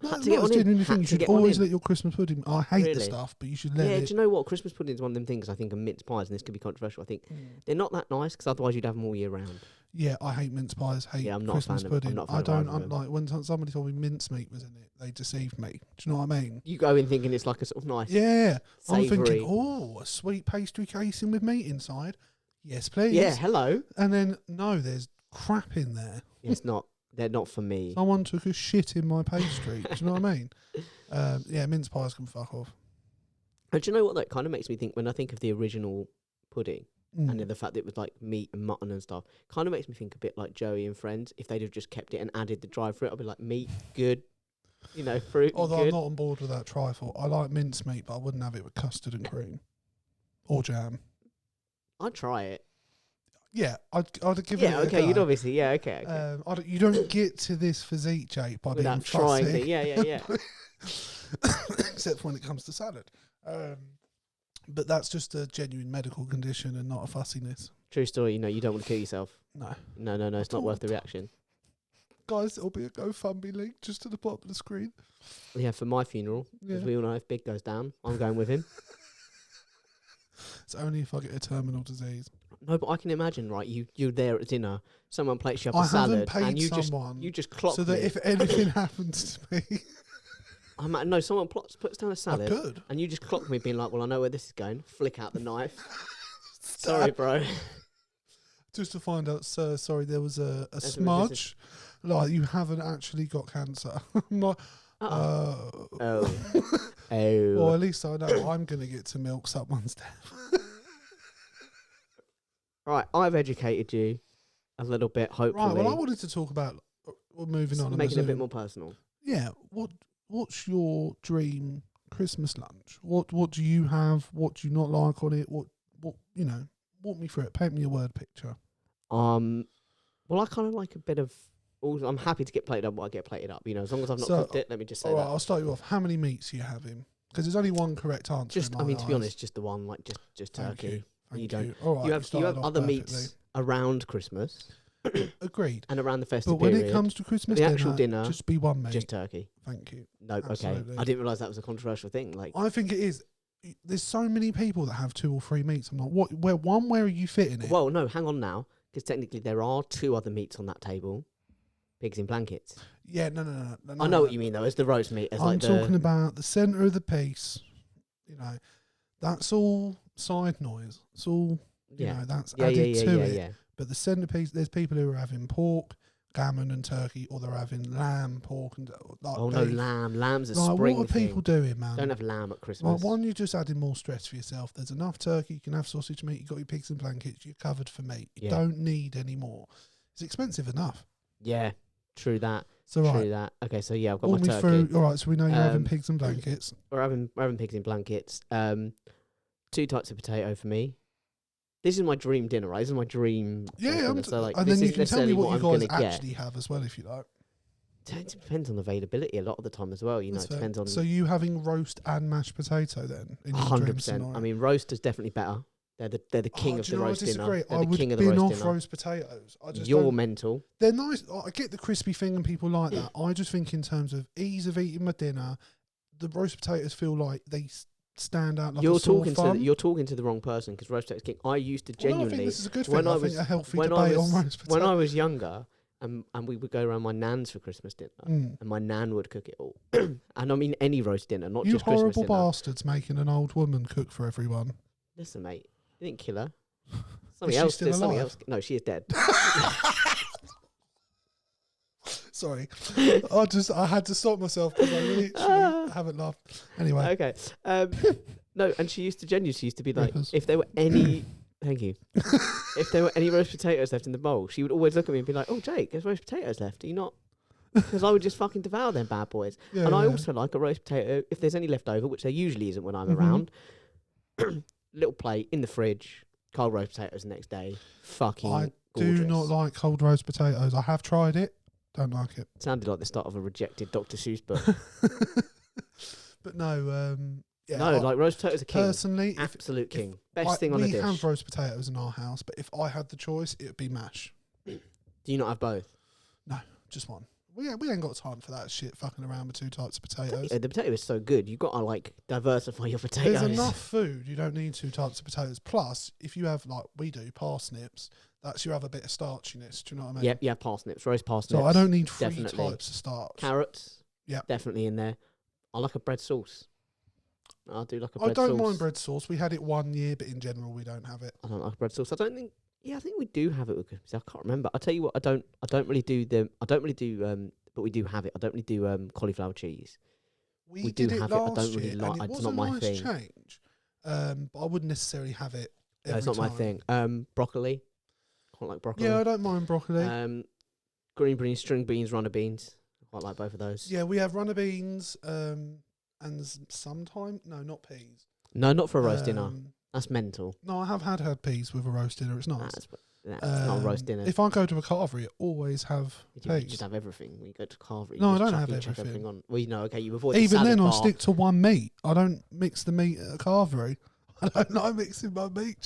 No, Had it's to get not one as in. genuine thing. You Had to should get one always in. let your Christmas pudding. I hate the Really? stuff, but you should let Yeah, it. do you know what? Christmas pudding is one of them things I think are mince pies, and this could be controversial. I think they're not that nice because otherwise you'd have them all year round. Yeah, I hate mince pies. Hate Yeah, I'm not Christmas a fan pudding. I'm not a fan I of don't either of them. like when somebody told me mince meat was in it. They deceived me. Do you know what I mean? You go in thinking it's like a sort of nice, Yeah, I'm savoury. thinking, oh, a sweet pastry casing with meat inside. Yes, please. Yeah, hello. And then no, there's crap in there. It's not. They're not for me. Someone took a shit in my pastry. Do you know what I mean? Yeah, mince pies can fuck off. And do you know what that kind of makes me think when I think of the original pudding Mm. and the fact that it was like meat and mutton and stuff? Kind of makes me think a bit like Joey and Friends. If they'd have just kept it and added the dried fruit, I'd be like, meat, good. You know, fruit, Although good. I'm not on board with that trifle. I like mince meat, but I wouldn't have it with custard and cream or jam. I'd try it. Yeah, I'd give it. Yeah, okay, a you'd go. obviously, yeah, okay. You don't get to this physique, Jake, by Without being trying fussy. to, yeah. Except for when it comes to salad. But that's just a genuine medical condition and not a fussiness. True story, you know, you don't want to kill yourself. No. No, it's not worth the reaction. Guys, it'll be a GoFundMe link just to the bottom of the screen. Yeah, for my funeral, because we all know if Big goes down, I'm going with him. It's only if I get a terminal disease. No, but I can imagine, right? You're there at dinner, someone plates you up I a salad, haven't and paid someone you just clock so that me. if anything happens to me, No, someone puts down a I salad, could. and you just clock me, being like, "Well, I know where this is going." Flick out the knife. Sorry, bro. Just to find out, sir, sorry, there was a That's smudge. Like, you haven't actually got cancer. I'm like, Oh. Well, at least I know I'm going to get to milk someone's death. Right, I've educated you a little bit, hopefully. Right, well, I wanted to talk about, moving on. Making it a bit more personal. Yeah, what's your dream Christmas lunch? What do you have? What do you not like on it? What walk me through it. Paint me a word picture. Well, I kind of like a bit of. I'm happy to get plated up. What I get plated up, as long as I've not cooked it. Let me just say all right, that. I'll start you off. How many meats are you having? Because there's only one correct answer. To be honest, just the one, like just turkey. Thank You don't. All right, You have started off other perfectly. meats around Christmas Agreed. and around the festive But when period. it comes to Christmas the actual dinner, just be one meat. just turkey. Thank you. Nope. Absolutely. Okay. I didn't realise that was a controversial thing. Like, I think it is. There's so many people that have 2 or 3 meats. I'm like, what? Where are you fitting it? well, no, hang on now, because technically there are 2 other meats on that table. Pigs in blankets. Yeah, no. I know what you mean though. As the roast meat, as I'm like talking about the centre of the piece. You know, that's all side noise. It's all you know. That's added to it. Yeah. But the centerpiece, there's people who are having pork, gammon, and turkey, or they're having lamb, pork, and like Oh beef. no, lamb. Lamb's a Like, spring what are people thing. doing, man? Don't have lamb at Christmas. Like, why don't you just adding more stress for yourself? There's enough turkey. You can have sausage meat. You got your pigs and blankets. You're covered for meat. You don't need any more. It's expensive enough. Yeah, true that. So True right, that. Okay, so yeah, I've got walk my me turkey. through. All right, so we know you're having pigs and blankets. We're having pigs in blankets. 2 types of potato for me. This is my dream dinner, right? This is my dream. Yeah, so like, and this then you is can tell me necessarily what you I'm guys gonna actually have as well, if you like. It depends on availability a lot of the time as well. You know, That's it fair. depends on. So you having roast and mashed potato then? 100%. I mean, roast is definitely better. They're the king of do the you know, roast I dinner. disagree. They're I the would king of the bin roast off dinner. roast potatoes. I just You're don't- mental. They're nice. I get the crispy thing and people like that. I just think in terms of ease of eating my dinner, the roast potatoes feel like they stand out like You're a sore talking thumb. to you're talking to the wrong person because roast potatoes king. I used to Well, no, I genuinely think this is a good when thing. I I think was- a healthy when I debate was- on roast potatoes. when I was younger, and we would go around my nan's for Christmas dinner, Mm. and my nan would cook it all. And I mean any roast dinner, not You just Christmas horrible dinner. bastards making an old woman cook for everyone. Listen, mate, you didn't kill her. Is Something she else. still There's something alive? else. No, she is dead. Sorry, I had to stop myself because I literally haven't laughed. Anyway, Okay. No, and she used to be like, Rippers. if there were any, thank you, if there were any roast potatoes left in the bowl, she would always look at me and be like, "Oh, Jake, there's roast potatoes left. Are you not?" Because I would just fucking devour them bad boys. yeah, And I yeah. also like a roast potato if there's any left over, which there usually isn't when I'm Mhm. around. Little plate in the fridge, cold roast potatoes the next day. Fucking I gorgeous. do not like cold roast potatoes. I have tried it. Don't like it. Sounded like the start of a rejected Dr. Seuss book. But no, yeah. No, like roast potatoes are king. personally, if Absolute king. I- Best thing on a we dish. have roast potatoes in our house, but if I had the choice, it would be mash. Do you not have both? Just one. We ain't got time for that shit fucking around with 2 types of potatoes. The potato is so good. You've got to like diversify your potatoes. There's enough food. You don't need 2 types of potatoes. Plus, if you have like we do parsnips, that's you have a bit of starchiness. Do you know what I mean? Yep, yeah, parsnips, roast parsnips. So I don't need 3 definitely. types of starch. Carrots. Yep. Definitely in there. I like a bread sauce. I do like a I bread don't sauce. mind bread sauce. We had it one year, but in general, we don't have it. I don't like bread sauce. I don't think. Yeah, I think we do have it with Christmas. I can't remember. I tell you what, I don't really do the. I don't really do. But we do have it. I don't really do cauliflower cheese. We do did it have it. I last don't really year, like- and it it's was not a my nice thing. change. But I wouldn't necessarily have it. No, it's every not my time. thing. Broccoli. Quite like broccoli. Yeah, I don't mind broccoli. Green beans, string beans, runner beans. I quite like both of those. Yeah, we have runner beans, and sometimes not peas. No, not for a roast dinner. Um, That's mental. No, I have had peas with a roast dinner. It's nice. That's not a roast dinner. If I go to a carvery, I always have You peas. just have everything. When you go to carvery, No, you I just don't chuck- have you chuck everything. on. Well, you know, okay, you avoid the Even salad then, bar. I stick to one meat. I don't mix the meat at a carvery. I don't like mixing my meat.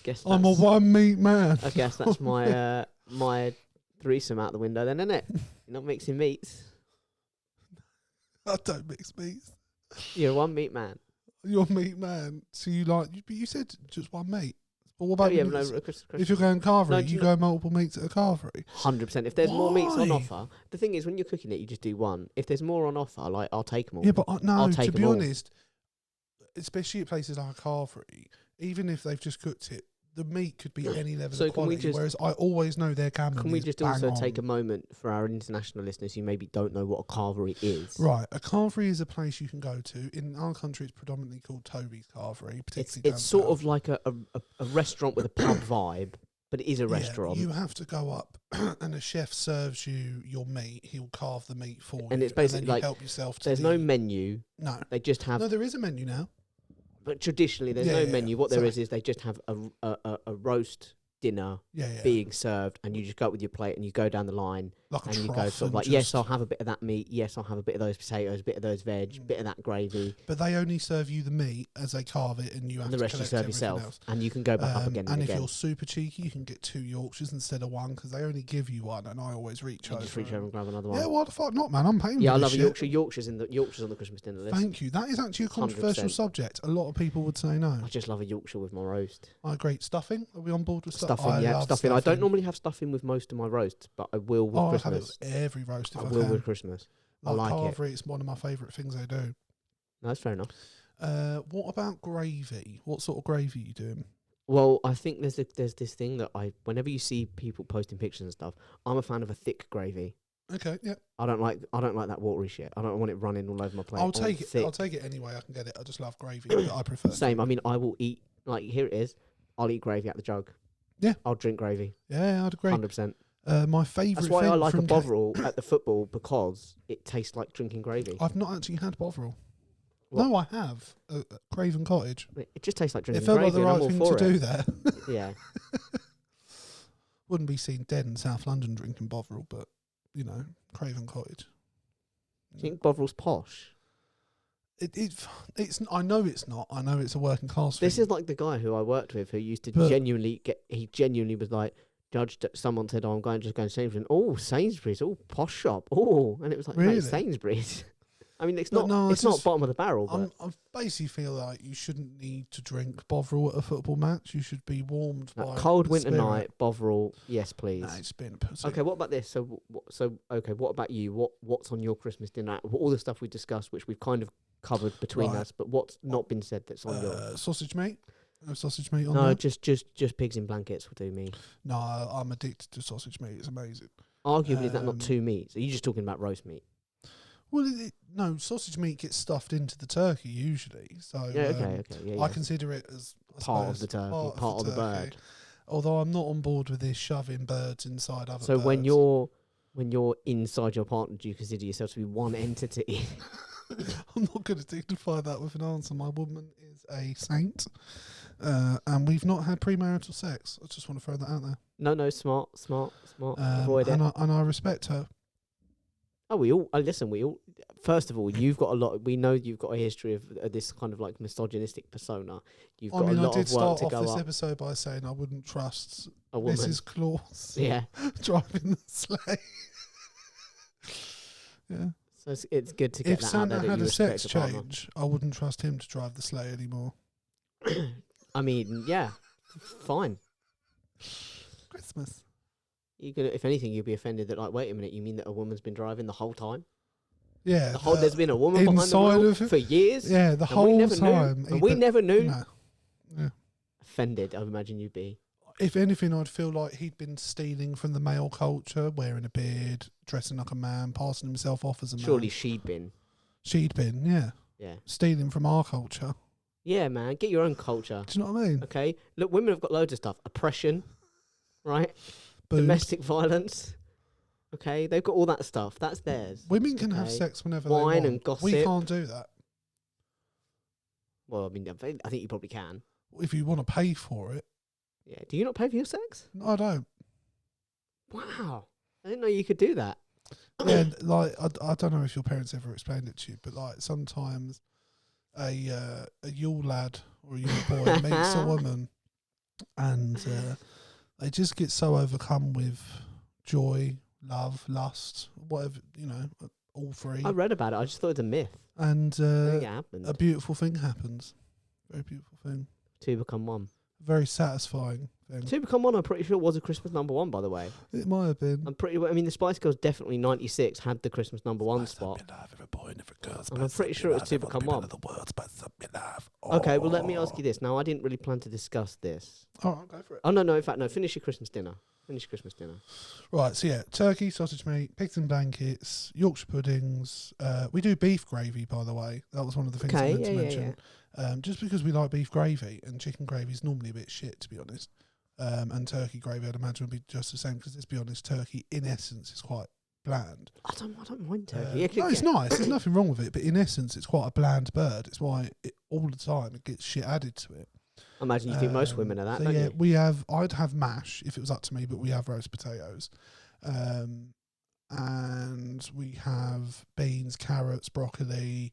Guess I'm a that's- one meat man. I guess that's my my threesome out the window then, isn't it? You're not mixing meats. I don't mix meats. You're a one meat man. You're a meat man. So but you said just one meat. But what about Oh, yeah, the but meats? no, Chris, If you're going carvery, No, do you you go multiple meats at a carvery. 100%. If there's more meats on Why? offer, the thing is, when you're cooking it, you just do one. If there's more on offer, like I'll take them all. Yeah, but no, I'll to take be 'em all. honest, especially at places like a carvery, even if they've just cooked it, the meat could be any level So of can we quality. just- Whereas I always know their gammon Can we is just bang also on. take a moment for our international listeners who maybe don't know what a carvery is? Right, a carvery is a place you can go to. In our country, it's predominantly called Toby's Carvery. Particularly It's sort down of like a restaurant with a pub vibe, but it is a south. restaurant. Yeah, you have to go up, and a chef serves you your meat. He'll carve the meat for you, And it's basically then you like help yourself. To There's no menu. no, They just have. no. There is a menu now. But traditionally, there's Yeah, no yeah, menu. yeah. What there Sorry. is they just have a roast dinner Yeah, yeah. being served, and you just go up with your plate and you go down the line Like a and you trough go sort of and like, just, yes, I'll have a bit of that meat. Yes, I'll have a bit of those potatoes, bit of those veg, bit of that gravy. But they only serve you the meat as they carve it, and you have And the to rest you collect serve everything yourself. else. And you can go back up again and if again. you're super cheeky, you can get 2 Yorkshires instead of 1 because they only give you 1, and I always reach You over. just reach over and grab another one. Yeah, what the fuck not, man? I'm paying Yeah, for I this love a shit. Yorkshire. Yorkshire's on the Christmas dinner list. Thank you. That is actually a controversial 100%. subject. A lot of people would say no. I just love a Yorkshire with my roast. I agree. Stuffing? Are we on board with Stuffing, I yeah, love stuffing. I don't normally have stuffing with most of my roasts, but I will with I've had it Christmas. with every roast if I will can. with Christmas. I Like like it. carvery, it's one of my favourite things they do. No, that's fair enough. What about gravy? What sort of gravy are you doing? Well, I think there's this thing that whenever you see people posting pictures and stuff, I'm a fan of a thick gravy. Okay, yeah. I don't like that watery shit. I don't want it running all over my plate. I'll take it. Thick. I'll take it anyway. I can get it. I just love gravy. But I prefer. Same. I mean, I will eat here it is. I'll eat gravy out the jug. Yeah. I'll drink gravy. Yeah, I'd agree. 100%. My favourite. That's why thing I like a from Bovril at the football, because it tastes like drinking gravy. I've not actually had Bovril. What? No, I have. Craven Cottage. It just tastes like drinking It felt like gravy. the and I'm right all thing to for do it. there. Yeah. Wouldn't be seen dead in South London drinking Bovril, but Craven Cottage. Do you think Bovril's posh? It's. I know it's not. I know it's a working class This thing. is like the guy who I worked with who used to But- he genuinely was like, judged that someone said, "Oh, I'm going to Sainsbury's." Oh, Sainsbury's, oh, posh shop, oh, and it was like, Really? mate, Sainsbury's. I mean, it's But not. no, it's not just- bottom of the barrel, but I basically feel like you shouldn't need to drink Bovril at a football match. You should be warmed by cold the winter spirit. night, Bovril, yes, please. Nah, it's been a pussy. Okay, what about this? Okay, what about you? What's on your Christmas dinner? All the stuff we discussed, which we've kind of covered between Right. us, but what's not been said that's on yours? Sausage meat. No sausage meat on No, there. just pigs in blankets will do me. No, I'm addicted to sausage meat. It's amazing. Arguably, is that not Um, two meats? Are you just talking about roast meat? Well, no, sausage meat gets stuffed into the turkey usually. So Yeah, okay, yeah. I consider it as I Part of suppose, the turkey, part of the turkey. bird. Although I'm not on board with this shoving birds inside other So birds. when you're inside your partner, do you consider yourself to be one entity? I'm not going to dignify that with an answer. My woman is a saint, and we've not had premarital sex. I just want to throw that out there. No, smart. Avoid it. And I respect her. Oh, we all listen. We all. First of all, you've got a lot. We know you've got a history of this kind of like misogynistic persona. You've got I mean, a lot I did of work start to off go this up. episode by saying I wouldn't trust A woman. Mrs. Claus Yeah. driving the sleigh. Yeah. So it's good to get If that out Santa there that had you a respect sex your partner. change, I wouldn't trust him to drive the sleigh anymore. I mean, yeah, fine. Christmas. You could, if anything, you'd be offended that, like, wait a minute, you mean that a woman's been driving the whole time? Yeah. There's been a woman behind the inside wheel of it- for years. Yeah, the and we whole never time. knew. And we never knew. No. Yeah. Offended, I imagine you'd be. If anything, I'd feel like he'd been stealing from the male culture, wearing a beard, dressing like a man, passing himself off as a Surely man. she'd been. She'd been, yeah. Yeah. Stealing from our culture. Yeah, man. Get your own culture. Do you know what I mean? Okay. Look, women have got loads of stuff. Oppression, right? Boobs. Domestic violence. Okay, they've got all that stuff. That's theirs. Women can have Okay. sex whenever Wine they want. and gossip. We can't do that. Well, I mean, I think you probably can. If you want to pay for it, Yeah. Do you not pay for your sex? I don't. Wow. I didn't know you could do that. Yeah, like I don't know if your parents ever explained it to you, but like sometimes a Yule lad or a Yule boy meets a woman, and they just get so overcome with joy, love, lust, whatever, all three, I read about it. I just thought it was a myth. and I think it happened. a beautiful thing happens. Very beautiful thing. Two become one. Very satisfying thing. Two become one. I'm pretty sure was a Christmas #1, by the way. It might have been. I mean, the Spice Girls definitely '96 had the Christmas #1 spot. And I'm pretty sure it was Two Become One. Okay, well, let me ask you this. Now, I didn't really plan to discuss this. All right, go for it. Oh, no, in fact, no. Finish your Christmas dinner. Finish your Christmas dinner. Right, so yeah, turkey, sausage meat, pigs in blankets, Yorkshire puddings. We do beef gravy, by the way. That was one of the things I Okay, meant to yeah. mention. Just because we like beef gravy, and chicken gravy is normally a bit shit, to be honest. And turkey gravy, I'd imagine, would be just the same, because let's be honest, turkey, in essence, is quite bland. I don't mind turkey. No, it's nice. There's nothing wrong with it, but in essence, it's quite a bland bird. It's why all the time it gets shit added to it. I imagine you think most women are that, So don't yeah, you? I'd have mash if it was up to me, but we have roast potatoes. And we have beans, carrots, broccoli,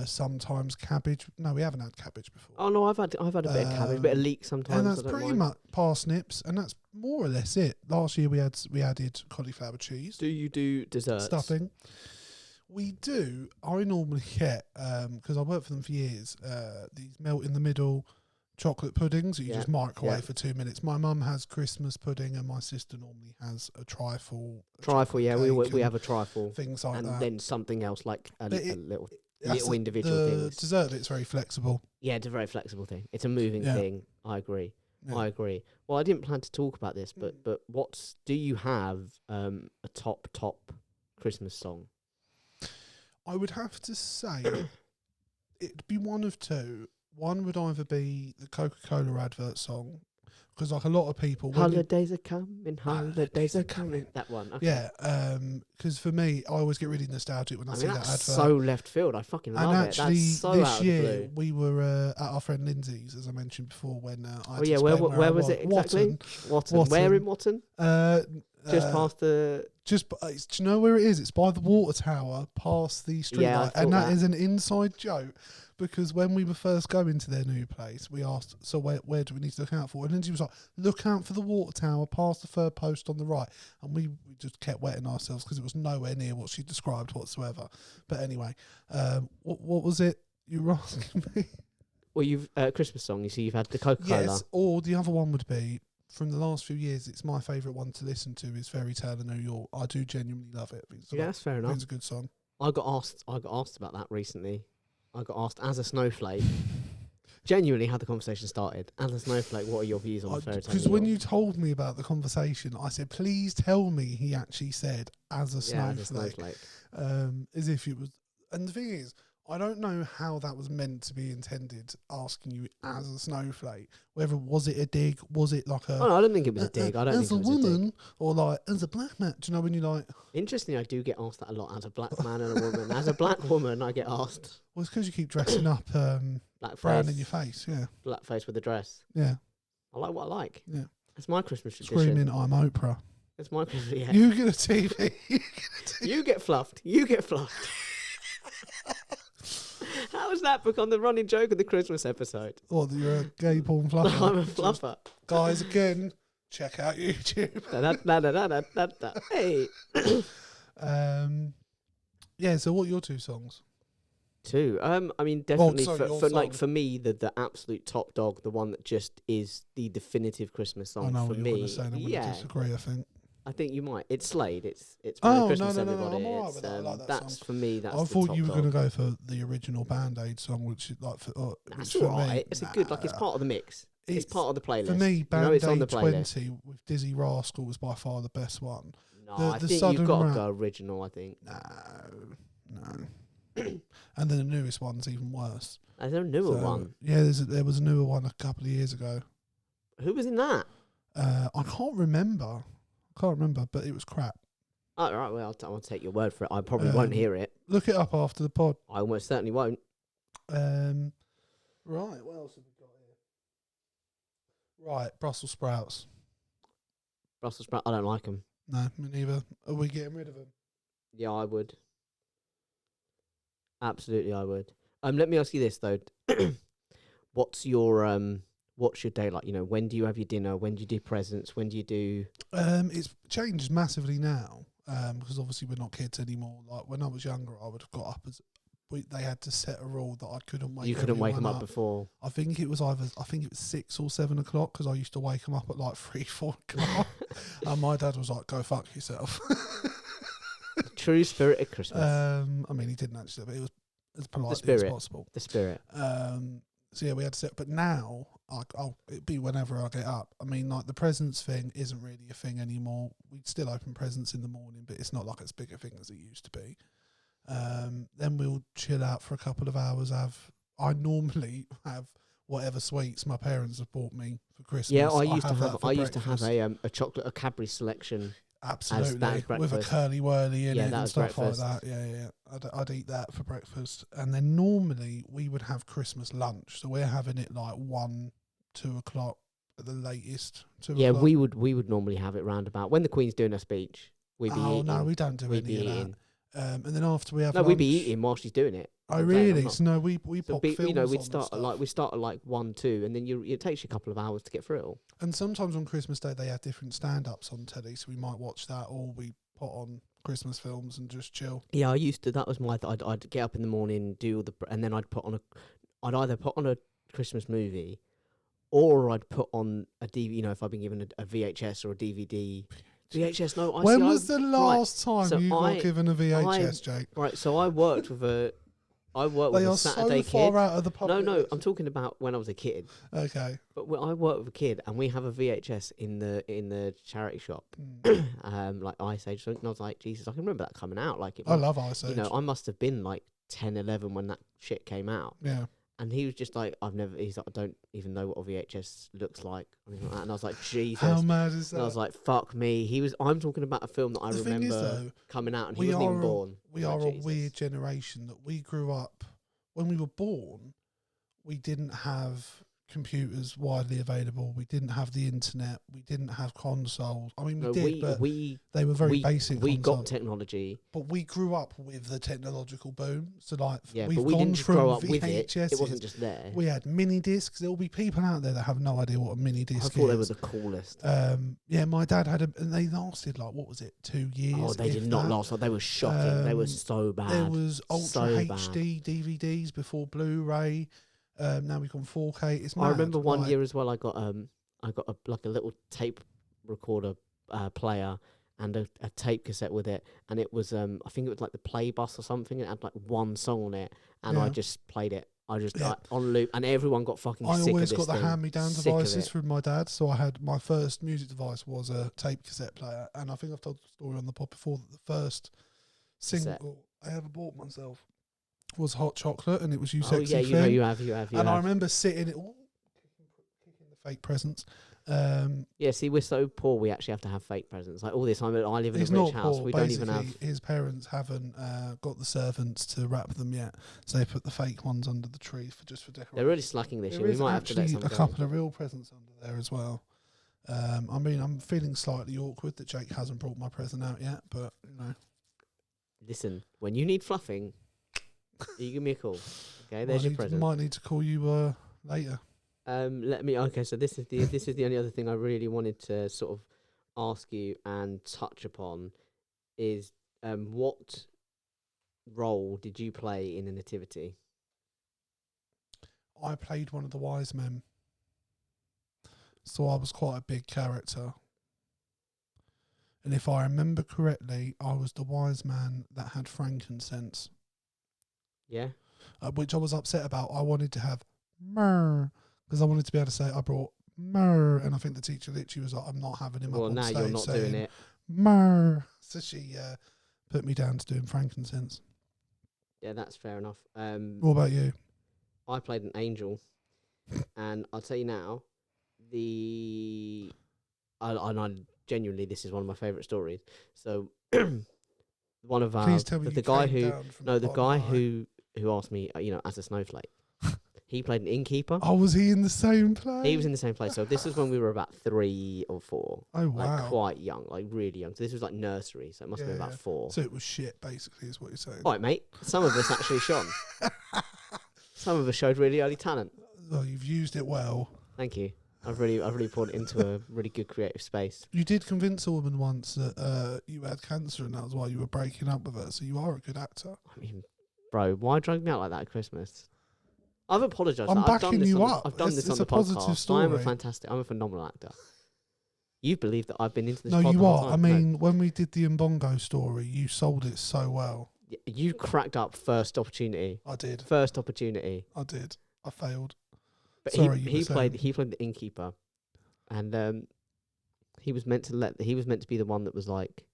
sometimes cabbage. No, we haven't had cabbage before. Oh no, I've had a bit of cabbage, a bit of leek sometimes. And that's I don't pretty mind. much parsnips, and that's more or less it. Last year we added cauliflower cheese, Do you do desserts? stuffing. We do. I normally get because I worked for them for years. These melt in the middle chocolate puddings that you just microwave for 2 minutes. My mum has Christmas pudding, and my sister normally has a trifle. Trifle, yeah, we have a trifle, things like and that. then something else like a little That's individual the things. dessert bit's very flexible. Yeah, it's a very flexible thing. It's a moving thing. I agree. Yeah. I agree. Well, I didn't plan to talk about this, but do you have a top Christmas song? I would have to say it'd be one of two. One would either be the Coca-Cola advert song, because like a lot of people... Holidays are coming, holidays are coming. That one. Okay. Yeah, because for me, I always get really nostalgic when I see that that's advert. so left field. I fucking love and it. actually, That's so this out year, of the blue. we were at our friend Lindsay's, as I mentioned before, when I had to where explain where I was it exactly? Watton. Where in Watton? Just past the... do you know where it is? It's by the water tower, past the street light. And that is an inside joke, because when we were first going to their new place, we asked, so where do we need to look out for? And Lindsay was like, look out for the water tower, past the third post on the right. And we just kept wetting ourselves because it was nowhere near what she described whatsoever. But anyway, what was it you were asking me? Well, you've Christmas song. You see, you've had the Coca-Cola. Yes, or the other one would be, from the last few years, it's my favourite one to listen to, is Fairy Tale of New York. I do genuinely love it. Yeah, that's fair enough. It's a good song. I got asked about that recently. I got asked, as a snowflake, genuinely how the conversation started. As a snowflake, what are your views on the Fairy Tale? Because when you told me about the conversation, I said, please tell me he actually said, as a snowflake. As if it was... And the thing is, I don't know how that was meant to be intended, asking you as a snowflake. Whether was it a dig, was it like a... Oh, no, I don't think it was a dig. I don't think it was a woman, dig. or like as a black man. Do you know when you like... Interestingly, I do get asked that a lot, as a black man and a woman. As a black woman, I get asked. Well, it's because you keep dressing up brown in your face, yeah. Blackface with a dress. Yeah. I like what I like. Yeah. It's my Christmas tradition. Screaming, I'm Oprah. It's my Christmas, yeah. You get a TV. You get fluffed. You get fluffed. How has that become the running joke of the Christmas episode? Or that you're a gay porn fluffer. I'm a fluffer. Guys, again, check out YouTube. Hey. Yeah, so what are your two songs? Two. I mean, definitely for me, the absolute top dog, the one that just is the definitive Christmas song I know for what me. you're going to say, and I'm going to disagree, I think. I think you might. It's Slade. It's Merry Christmas, no, everybody. I'm all right with that. I like that that's song. for me. That's I thought you were going to go for the original Band-Aid song, which is like that's all right. It's a good, like, it's part of the mix. It's part of the playlist. For me, Band-Aid on the 20 with Dizzy Rascal was by far the best one. No, I think you've got to go original. I think. No. And then the newest one's even worse. Is there a newer one? Yeah, there was a newer one a couple of years ago. Who was in that? I can't remember, but it was crap. Oh, right, well, I'll take your word for it. I probably won't hear it. Look it up after the pod. I almost certainly won't. Right, what else have we got here? Right, Brussels sprouts. Brussels sprouts, I don't like them. No, me neither. Are we getting rid of them? Yeah, I would. Absolutely, I would. Let me ask you this, though. What's your day like? You know, when do you have your dinner? When do you do presents? When do you do... It's changed massively now, because obviously we're not kids anymore. Like, when I was younger, I would have got up they had to set a rule that I couldn't wake. You couldn't wake them up before. I think it was 6 or 7 o'clock, because I used to wake them up at like 3, 4 o'clock. And my dad was like, "Go fuck yourself." True spirit of Christmas. I mean, he didn't actually, but it was as politely as possible. The spirit. So yeah, we had to set. But now, it'd be whenever I get up. I mean, like, the presents thing isn't really a thing anymore. We'd still open presents in the morning, but it's not like as big a thing as it used to be. Then we'll chill out for a couple of hours. I normally have whatever sweets my parents have bought me for Christmas. Yeah, I used to have a chocolate, a Cadbury selection. Absolutely, with a curly whirly in it and stuff like that. Yeah. I'd eat that for breakfast, and then normally we would have Christmas lunch. So we're having it like 1 2:00 at the latest. 2 Yeah, o'clock. we would normally have it round about when the Queen's doing her speech. We'd be eating. No, we don't do we'd any be of eating. that. And then after we have No, lunch, we'd be eating while she's doing it. Oh, I'm saying, I'm really? not- So no, we So pop be, films you know, on we'd and start stuff. at 1, 2, and then it takes you a couple of hours to get through it all. And sometimes on Christmas Day they have different stand-ups on telly, so we might watch that, or we put on Christmas films and just chill. Yeah, I used to. That was my. I'd get up in the morning, do all the, and then I'd I'd either put on a Christmas movie, or I'd put on a DVD. You know, if I've been given a VHS or a DVD. VHS. No, When was the last time so you got given a VHS, Jake? Right. So I worked with a. I worked with They a are Saturday so far kid. out of the public. No, I'm talking about when I was a kid. Okay. But I worked with a kid, and we have a VHS in the charity shop, like Ice Age. And I was like, Jesus, I can remember that coming out. Like, I love Ice Age. You know, I must have been like 10, 11 when that shit came out. Yeah. And he was just like, he's like, I don't even know what a VHS looks like. Or anything like that. And I was like, Jesus. How mad is that? And I was like, fuck me. I'm talking about a film that I The thing is, remember though, coming out, and we he wasn't even are born. We Like, are a Jesus. weird generation that we grew up. When we were born, we didn't have computers widely available. We didn't have the internet. We didn't have consoles. I mean, we No, did, but we they were very basic We consoles. got technology. But we grew up with the technological boom. So, like, Yeah, we've but we gone didn't just from grow up VHSs. with it. It wasn't just there. We had mini discs. There will be people out there that have no idea what a mini disc I is. thought they were the coolest. Yeah, my dad had and they lasted like, what was it, 2 years? Oh, they if did not that. last. They were shocking. They were so bad. There was Ultra So HD DVDs before Blu-ray. Now we've gone 4K. It's mad. I remember one Like, year as well. I got like a little tape recorder player and a tape cassette with it, and it was I think it was like the Play Bus or something. It had like one song on it, and I Yeah. just played it. I just Yeah. on loop, and everyone got fucking I sick always of this got the thing. hand-me-down Sick of devices it. from my dad. So I had my first music device was a tape cassette player, and I think I've told the story on the pod before that the first Cassette. single I ever bought myself was Hot Chocolate, and it was You Oh Sexy yeah, you know Thing. you have. And I remember sitting kicking the fake presents. Yeah, see, we're so poor. We actually have to have fake presents. Like all this time, I live in He's a rich not house. poor. We don't even Basically, have. his parents haven't got the servants to wrap them yet, so they put the fake ones under the tree for decoration. They're really slacking this There year. We is might have to let actually some a go. couple of real presents under there as well. I mean, I'm feeling slightly awkward that Jake hasn't brought my present out yet, but you know, Listen, when you need fluffing, you give me a call. Okay, there's your present. Might need to call you later. Let me. Okay, so this is the only other thing I really wanted to sort of ask you and touch upon is what role did you play in a nativity? I played one of the wise men, so I was quite a big character. And if I remember correctly, I was the wise man that had frankincense. Yeah. Which I was upset about. I wanted to have myrrh because I wanted to be able to say I brought myrrh, and I think the teacher literally was like, "I'm not having him Well, up on now stage you're not saying doing it. myrrh." So she put me down to doing frankincense. Yeah, that's fair enough. What about you? I played an angel, and I'll tell you now, I genuinely, this is one of my favourite stories. So, one of our Please tell me the you guy came who down from no the the guy bottom who asked me, as a snowflake, he played an innkeeper. Oh, was he in the same play? He was in the same place. So this was when we were about 3 or 4. Oh Like wow! quite young, like really young. So this was like nursery, so it must have been Yeah, about yeah. 4. So it was shit, basically, is what you're saying. All right, mate. Some of us actually shone. Some of us showed really early talent. Well, you've used it well. Thank you. I've really poured it into a really good creative space. You did convince a woman once that you had cancer, and that was why you were breaking up with her. So you are a good actor. I mean, bro, why drag me out like that at Christmas? I've apologised. I'm I've done backing this you on up. I've done It's this on a the positive podcast. story. I'm a phenomenal actor. You believe that I've been into this No, pod you the whole are. I time? No. mean, when we did the Mbongo story, you sold it so well. You cracked up first opportunity. I did. First opportunity. I did. I failed. But Sorry, he you were saying. played the innkeeper, and he was meant to be the one that was like,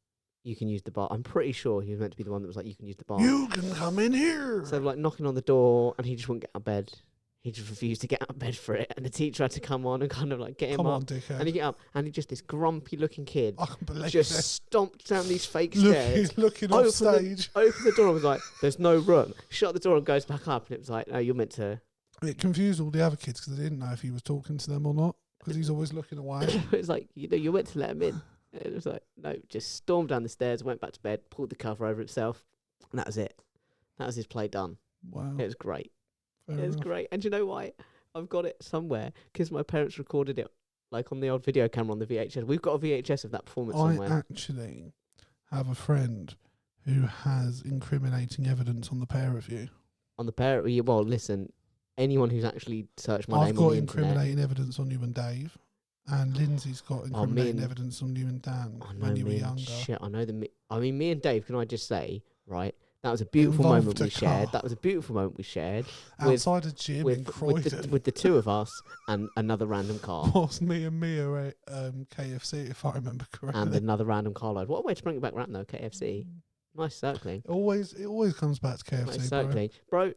you can use the bar. I'm pretty sure he was meant to be the one that was like, you can use the bar. You can come in here. So like knocking on the door, and he just wouldn't get out of bed. He just refused to get out of bed for it, and the teacher had to come on and kind of like get him Come up. on, dickhead. And he get up, and he just this grumpy looking kid I can believe just it. stomped down these fake stairs. Looking off stage. Opened the door and was like, "There's no room." Shut the door and goes back up, and it was like, "No, you're meant to." It confused all the other kids because they didn't know if he was talking to them or not because he's always looking away. It's like, you went to let him in. And it was like, no, just stormed down the stairs, went back to bed, pulled the cover over himself, and that was it. That was his play done. Wow. It was great. Fair It was enough. great. And do you know why? I've got it somewhere because my parents recorded it, like on the old video camera on the VHS. We've got a VHS of that performance I somewhere. actually have a friend who has incriminating evidence on the pair of you. On the parent, well, listen, anyone who's actually searched my I've name got on the internet. incriminating evidence on you and Dave, and Lindsay's got incriminating and- evidence on you and Dan I know when you were me and younger. shit. I know me and Dave. Can I just say, right? That was a beautiful moment Involved a we shared. car. That was a beautiful moment we shared Outside a gym in with Croydon. with the two of us and another random car Whilst me and Mia at KFC, if I remember correctly. and another random car load. What a way to bring it back round though. KFC, nice circling. It always comes back to KFC, Nice bro. circling, bro.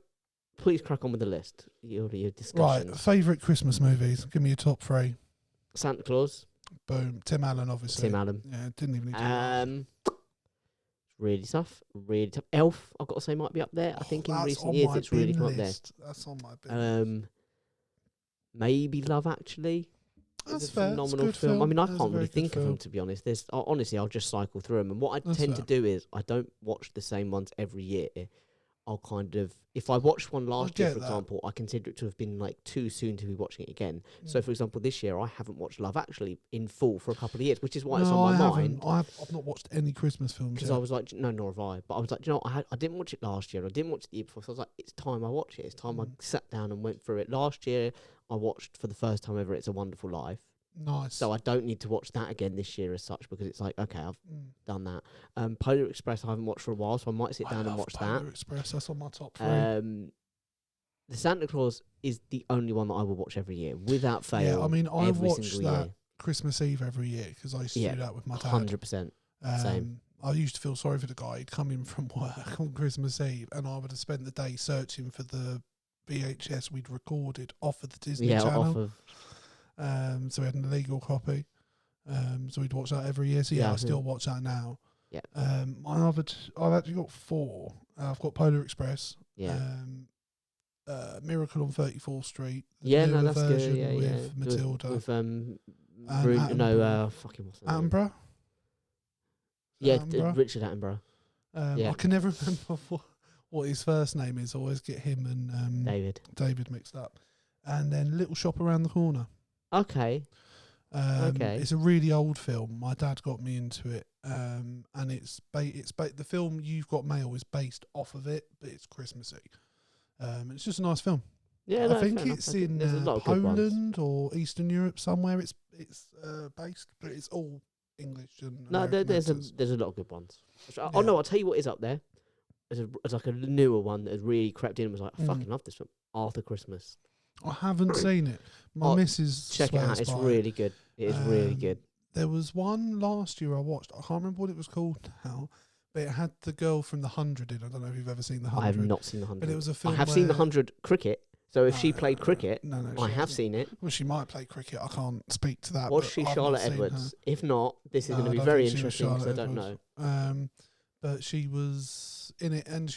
Please crack on with the list. Your Right, discussions. favourite Christmas movies. Give me your top 3. Santa Claus, Boom. Tim Allen, obviously. Tim Allen. Yeah, didn't even need to. Really tough. Really tough. Elf, I've got to say, might be up there. I think in recent years it's really come up there. That's on my bin list. Maybe Love Actually. That's It's a fair. It's a phenomenal good film. I mean, I That's a can't very really good think of them, film. to be honest. Honestly, I'll just cycle through them. And what I That's tend to fair. do is I don't watch the same ones every year. I'll kind of, if I watched one last year, get for that. example, I consider it to have been like too soon to be watching it again. So, for example, this year I haven't watched Love Actually in full for a couple of years, which is why it's on my mind. I've not watched any Christmas films Because yet. I was like, no, nor have I. But I was like, you know, I didn't watch it last year. I didn't watch it the year before. So I was like, it's time I watch it. It's time I sat down and went through it. Last year, I watched for the first time ever It's a Wonderful Life. Nice. So I don't need to watch that again this year as such because it's like, okay, I've done that. Polar Express I haven't watched for a while, so I might sit down and watch Polar Express. That's on my top 3. that. The Santa Claus is the only one that I will watch every year without fail. Yeah, I mean, I every watch single that year. Christmas Eve every year because I used to do that with my dad. 100%. Same. I used to feel sorry for the guy. He'd come in from work on Christmas Eve, and I would have spent the day searching for the VHS we'd recorded off of the Disney Channel. Off of. So we had an illegal copy. So we'd watch that every year. So yeah, I still watch that now. Yeah. I've actually got 4. I've got Polar Express. Yeah. Miracle on 34th Street. Yeah, newer no, that's good. version Yeah, with Matilda. With Attenborough. fucking what's that? Attenborough. Yeah, Attenborough? Richard Attenborough. I can never remember what his first name is. I always get him and David mixed up. And then Little Shop Around the Corner. Okay. It's a really old film. My dad got me into it, and the film You've Got Mail is based off of it, but it's Christmassy. It's just a nice film. Yeah, I think it's in Poland or Eastern Europe somewhere. It's based, but it's all English and American there's actors. a lot of good ones. Oh no, I'll tell you what is up there. It's like a newer one that has really crept in and was like, I fucking love this film. Arthur Christmas. I haven't seen it. My missus check it out. It's really good. It is really good. There was one last year I watched. I can't remember what it was called now, but it had the girl from The 100 in. I don't know if you've ever seen The 100. I have not seen The 100. But it was a film. I have seen The 100 cricket. So if she played cricket, I have seen it. Well, she might play cricket. I can't speak to that. Was she Charlotte Edwards? If not, this is going to be very interesting because I don't know. But she was in it, and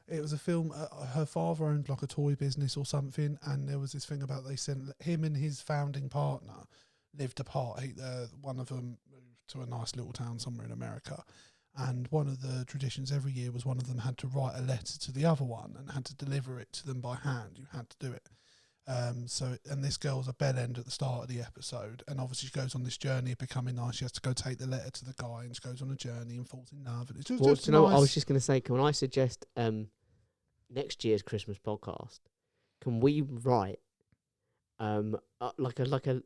it was a film. Her father owned like a toy business or something, and there was this thing about they sent him and his founding partner lived apart. One of them moved to a nice little town somewhere in America, and one of the traditions every year was one of them had to write a letter to the other one and had to deliver it to them by hand. You had to do it. And this girl's a bell end at the start of the episode, and obviously she goes on this journey of becoming nice. She has to go take the letter to the guy, and she goes on a journey and falls in love. And it's just, Well, just do you know nice. what I was just going to say? Can I suggest next year's Christmas podcast? Can we write like a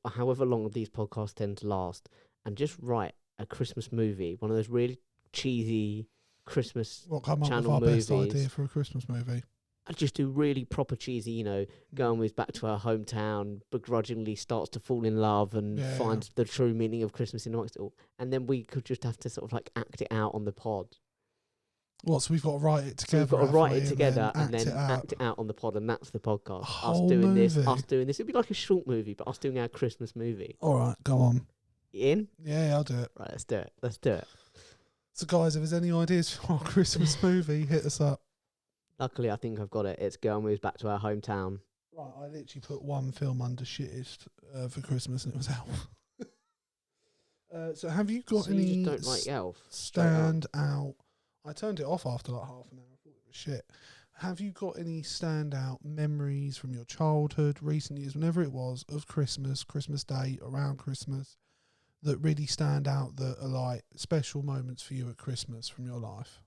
however long these podcasts tend to last, and just write a Christmas movie, one of those really cheesy Christmas come up channel with our best movies. idea for a Christmas movie. I just do really proper cheesy, going with back to her hometown, begrudgingly starts to fall in love and finds the true meaning of Christmas in amongst it all. And then we could just have to sort of like act it out on the pod. So we've got to write it together. So we've got to write it together and then then act it out on the pod, and that's the podcast. Whole Us doing this, movie. us doing this. It'd be like a short movie, but us doing our Christmas movie. All right, go on. In? Yeah, I'll do it. Right, let's do it. Let's do it. So, guys, if there's any ideas for our Christmas movie, hit us up. Luckily, I think I've got it. It's Girl Moves Back to Our Hometown. Right, I literally put one film under shittest for Christmas, and it was Elf. So have you got So any you just don't like Elf? stand out? I turned it off after like half an hour. I thought it was shit. Have you got any standout memories from your childhood, recent years, whenever it was, of Christmas, Christmas Day, around Christmas, that really stand out, that are like special moments for you at Christmas from your life?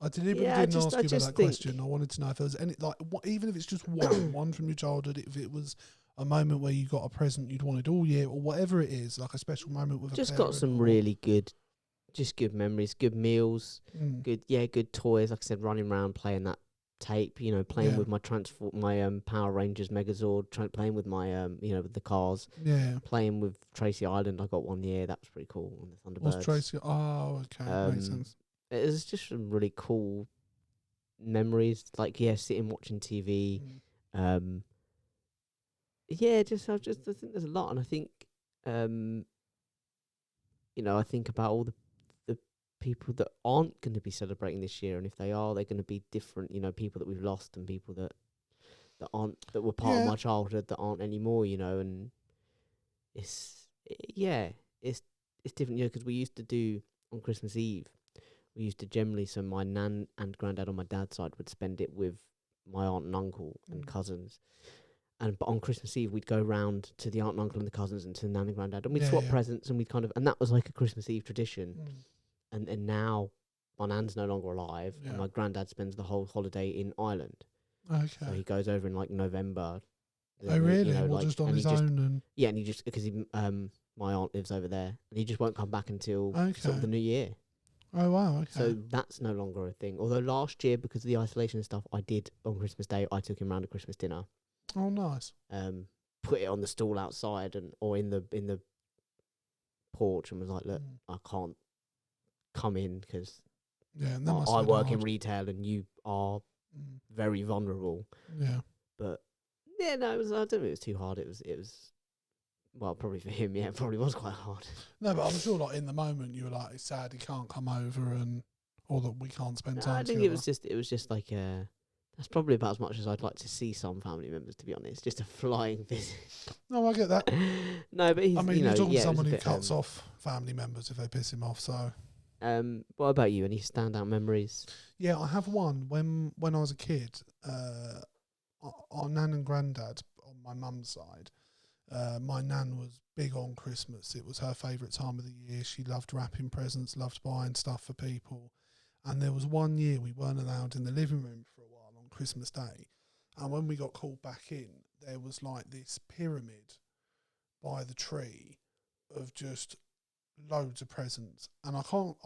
I deliberately didn't ask you about that question. I wanted to know if there was any, like, even if it's just one from your childhood, if it was a moment where you got a present you'd wanted all year, or whatever it is, like a special moment with just a got some really good, just good memories, good meals, good toys. Like I said, running around playing that tape, playing with my Power Rangers Megazord, playing with my with the cars, playing with Tracy Island. I got one year, that was pretty cool, on the Thunderbirds. Was Tracy? Oh, okay, makes sense. It was just some really cool memories, like sitting watching TV. I think there's a lot, and I think I think about all the people that aren't going to be celebrating this year, and if they are, they're going to be different. People that we've lost, and people that were part of my childhood that aren't anymore. And it's different. Because we used to do on Christmas Eve. We used to generally, so my nan and granddad on my dad's side would spend it with my aunt and uncle and cousins. But on Christmas Eve, we'd go round to the aunt and uncle and the cousins and to the nan and granddad, and we'd swap presents, and and that was like a Christmas Eve tradition. And now my nan's no longer alive, and my granddad spends the whole holiday in Ireland. Okay. So he goes over in like November. Oh, really? Just on his own? And he just, because my aunt lives over there, and he just won't come back until sort of the new year. Oh, wow, okay. So that's no longer a thing. Although last year, because of the isolation and stuff, I did on Christmas Day, I took him round to Christmas dinner. Oh, nice. Put it on the stool outside or in the porch, and was like, look, I can't come in because I work in retail and you are very vulnerable. Yeah. But I don't think it was too hard. It was well, probably for him, it probably was quite hard. No, but I'm sure, like, in the moment, you were like, it's sad he can't come over, or that we can't spend time I think together. it was just like that's probably about as much as I'd like to see some family members, to be honest. Just a flying visit. No, I get that. No, but he's, you're talking to someone who cuts off family members if they piss him off, so. What about you? Any standout memories? Yeah, I have one. When I was a kid, our nan and granddad on my mum's side, my nan was big on Christmas. It was her favourite time of the year. She loved wrapping presents, loved buying stuff for people. And there was one year we weren't allowed in the living room for a while on Christmas Day. And when we got called back in, there was like this pyramid by the tree of just loads of presents. And I can't,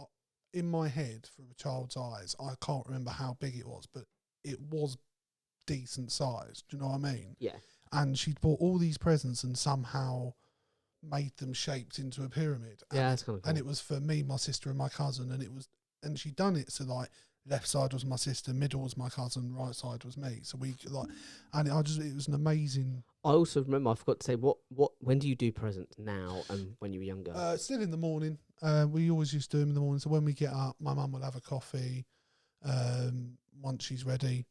in my head, from a child's eyes, I can't remember how big it was, but it was decent size. Do you know what I mean? Yeah. And she'd bought all these presents and somehow made them shaped into a pyramid. Yeah, that's kind of cool. And it was for me, my sister, and my cousin. And she'd done it so, like, left side was my sister, middle was my cousin, right side was me. So we it was an amazing. I also remember, I forgot to say, when do you do presents now and when you were younger? Still in the morning. We always used to do them in the morning. So when we get up, my mum will have a coffee. Once she's ready,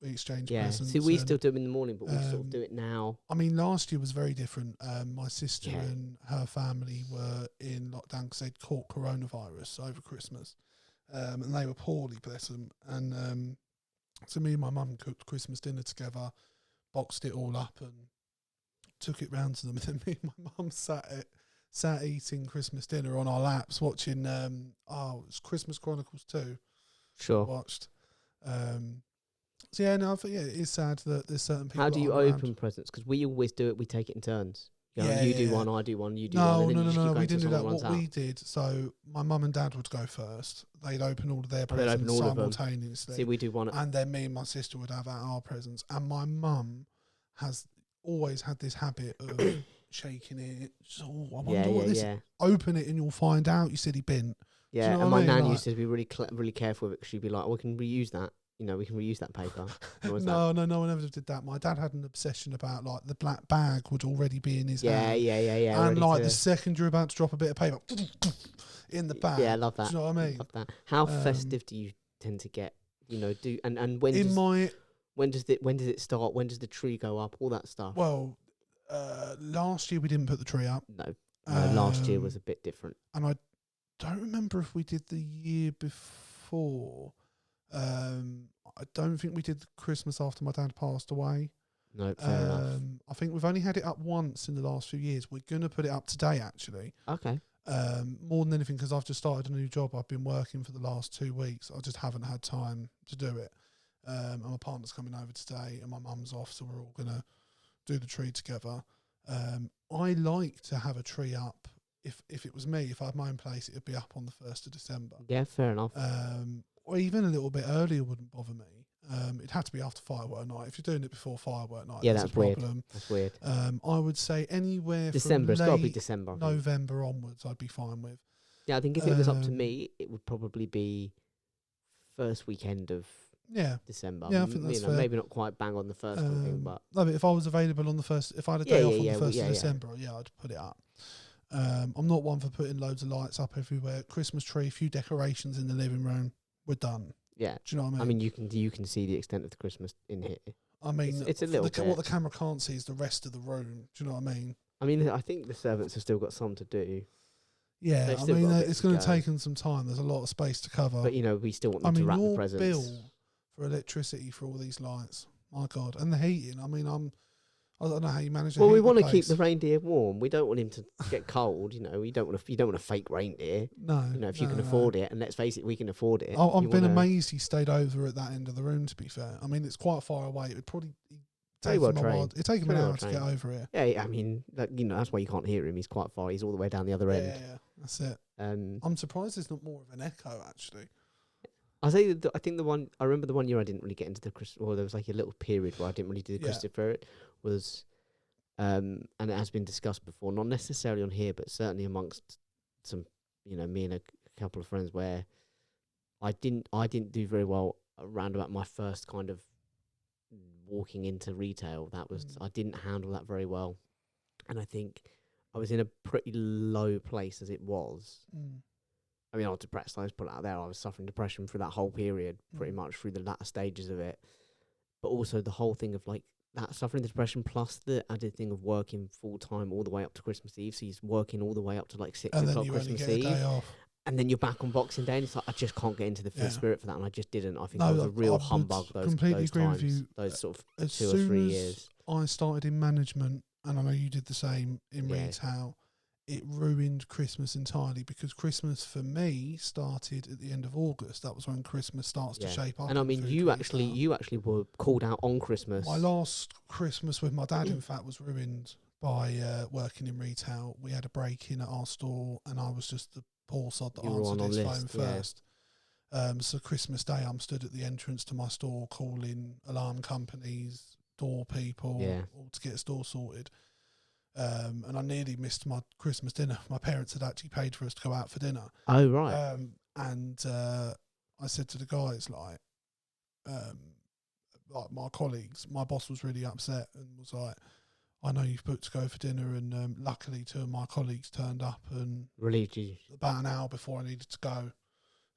we exchange presents. See, we still do them in the morning, but we sort of do it now. I mean, last year was very different. My sister and her family were in lockdown because they'd caught coronavirus over Christmas. And they were poorly, bless them. And so me and my mum cooked Christmas dinner together, boxed it all up and took it round to them. And then me and my mum sat eating Christmas dinner on our laps, watching, it was Christmas Chronicles 2. Sure. Watched. So I think it is sad that there's certain people. How do you open around. presents? Because we always do it. We take it in turns. You do one, I do one, you do one. one. No. We didn't do that. What we did, so my mum and dad would go first. They'd open all of their presents simultaneously. See, we do one. And then me and my sister would have our presents. And my mum has always had this habit of shaking it. I wonder what this is. Open it and you'll find out, you silly bint. Yeah, and my nan used to be really really careful with it because she'd be like, we can reuse that. We can reuse that paper. No one ever did that. My dad had an obsession about, like, the black bag would already be in his hand. Yeah. And, like, the second you're about to drop a bit of paper, in the back. Yeah, I love that. Do you know what I mean? Love that. How festive do you tend to get? You know, and when does it start? When does the tree go up? All that stuff. Well, last year we didn't put the tree up. No, last year was a bit different. And I don't remember if we did the year before. I don't think we did Christmas after my dad passed away. No, fair enough. I think we've only had it up once in the last few years. We're going to put it up today, actually. Okay. More than anything, because I've just started a new job. I've been working for the last 2 weeks. I just haven't had time to do it. And my partner's coming over today, and my mum's off, so we're all going to do the tree together. I like to have a tree up. If it was me, if I had my own place, it would be up on the 1st of December. Yeah, fair enough. Or even a little bit earlier wouldn't bother me. It'd have to be after firework night. If you're doing it before firework night, Yeah, that's that's a weird. problem. That's weird. I would say anywhere December. from It's got to be late December. November onwards, I'd be fine with. Yeah, I think if it was up to me, it would probably be first weekend of December. Yeah, I think that's fair. Maybe not quite bang on the first one thing, but no, but if I was available on the first, if I had a day off on the 1st of December, I'd put it up. I'm not one for putting loads of lights up everywhere. Christmas tree, a few decorations in the living room, we're done. Yeah. Do you know what I mean? I mean, you can see the extent of the Christmas in here. I mean, it's a little bit. What the camera can't see is the rest of the room. Do you know what I mean? I mean, I think the servants have still got some to do. Yeah, I mean, it's going to take them some time. There's a lot of space to cover. But, we still want them to wrap the presents. Your bill for electricity for all these lights, my God. And the heating. I mean, I don't know how you manage it. Well, we want to keep the reindeer warm. We don't want him to get cold. You don't want a fake reindeer. No. If you can afford it, and let's face it, we can afford it. I've been amazed he stayed over at that end of the room. To be fair, I mean, it's quite far away. It would probably take him an hour to get over here. Yeah, I mean, that's why you can't hear him. He's quite far. He's all the way down the other end. Yeah, that's it. I'm surprised there's not more of an echo actually. I think I remember the one year I didn't really get into the Christmas, or there was like a little period where I didn't really do the Christmas spirit, was, and it has been discussed before, not necessarily on here, but certainly amongst some, me and a couple of friends, where I didn't do very well around about my first kind of walking into retail. That was, I didn't handle that very well. And I think I was in a pretty low place as it was. I mean, I was depressed. I was put out there. I was suffering depression through that whole period, pretty much through the latter stages of it. But also the whole thing of like that suffering the depression plus the added thing of working full time all the way up to Christmas Eve. So he's working all the way up to like 6 o'clock Christmas Eve. And then you're back on Boxing Day, and it's like I just can't get into the spirit for that, and I just didn't. I think I was a real humbug those times, those sort of 2 or 3 years. I started in management, and I know you did the same in retail. It ruined Christmas entirely, because Christmas for me started at the end of August. That was when Christmas starts to shape up. And I mean, you actually were called out on Christmas. My last Christmas with my dad, in fact, was ruined by working in retail. We had a break-in at our store, and I was just the poor sod that answered his phone first. So Christmas Day, I'm stood at the entrance to my store calling alarm companies, door people, all to get a store sorted. And I nearly missed my Christmas dinner. My parents had actually paid for us to go out for dinner. Oh, right. And I said to the guys, like my colleagues, my boss was really upset and was like, I know you've booked to go for dinner, and luckily 2 of my colleagues turned up and relieved you about an hour before I needed to go.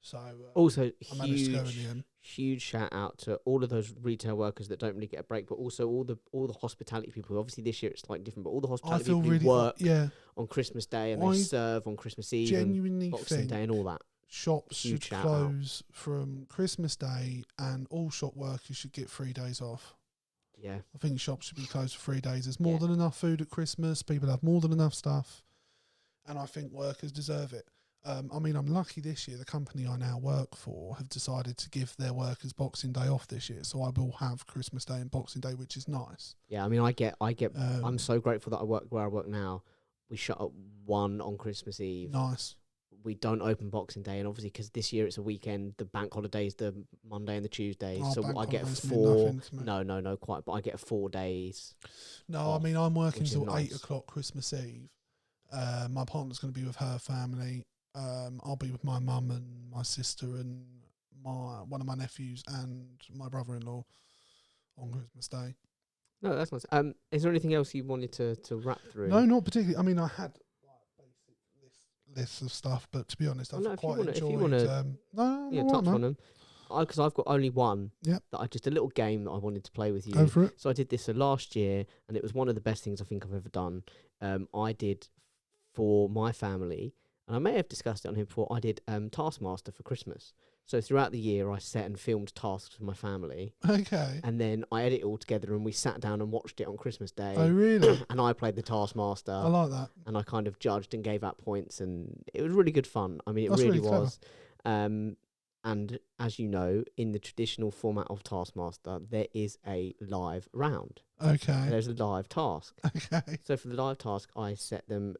So also huge shout out to all of those retail workers that don't really get a break, but also all the hospitality people. Obviously this year it's slightly different, but all the hospitality people who work on Christmas Day, and they serve on Christmas Eve and Boxing Day and all that. Shops should close from Christmas Day, and all shop workers should get 3 days off. Yeah, I think shops should be closed for 3 days. There's more than enough food at Christmas. People have more than enough stuff, and I think workers deserve it. I mean, I'm lucky this year. The company I now work for have decided to give their workers Boxing Day off this year, so I will have Christmas Day and Boxing Day, which is nice. Yeah, I mean, I get. I'm so grateful that I work where I work now. We shut at 1 on Christmas Eve. Nice. We don't open Boxing Day, and obviously because this year it's a weekend, the bank holiday is the Monday and the Tuesday, so I get 4. No, quite, but I get 4 days. No, off, I mean, I'm working till 8 o'clock Christmas Eve. My partner's going to be with her family. I'll be with my mum and my sister and one of my nephews and my brother-in-law on Christmas Day. No, that's nice. Is there anything else you wanted to wrap through? No, not particularly. I mean, I had lists of stuff, but to be honest, Well, I've no, if you quite wanna- if you enjoyed. wanna- No, Yeah, all right, touch man. on them. Because I've got only one. Yep. That I just a little game that I wanted to play with you. Go for it. So I did this last year, and it was one of the best things I think I've ever done. I did for my family, and I may have discussed it on here before. I did Taskmaster for Christmas. So throughout the year, I set and filmed tasks for my family, Okay. and then I edit it all together, and we sat down and watched it on Christmas Day. Oh, really? And I played the Taskmaster, I like that. and I kind of judged and gave out points, and it was really good fun. I mean, it That's really really clever. was. And as you know, in the traditional format of Taskmaster, there is a live round. Okay. There's a live task. Okay. So for the live task, I set them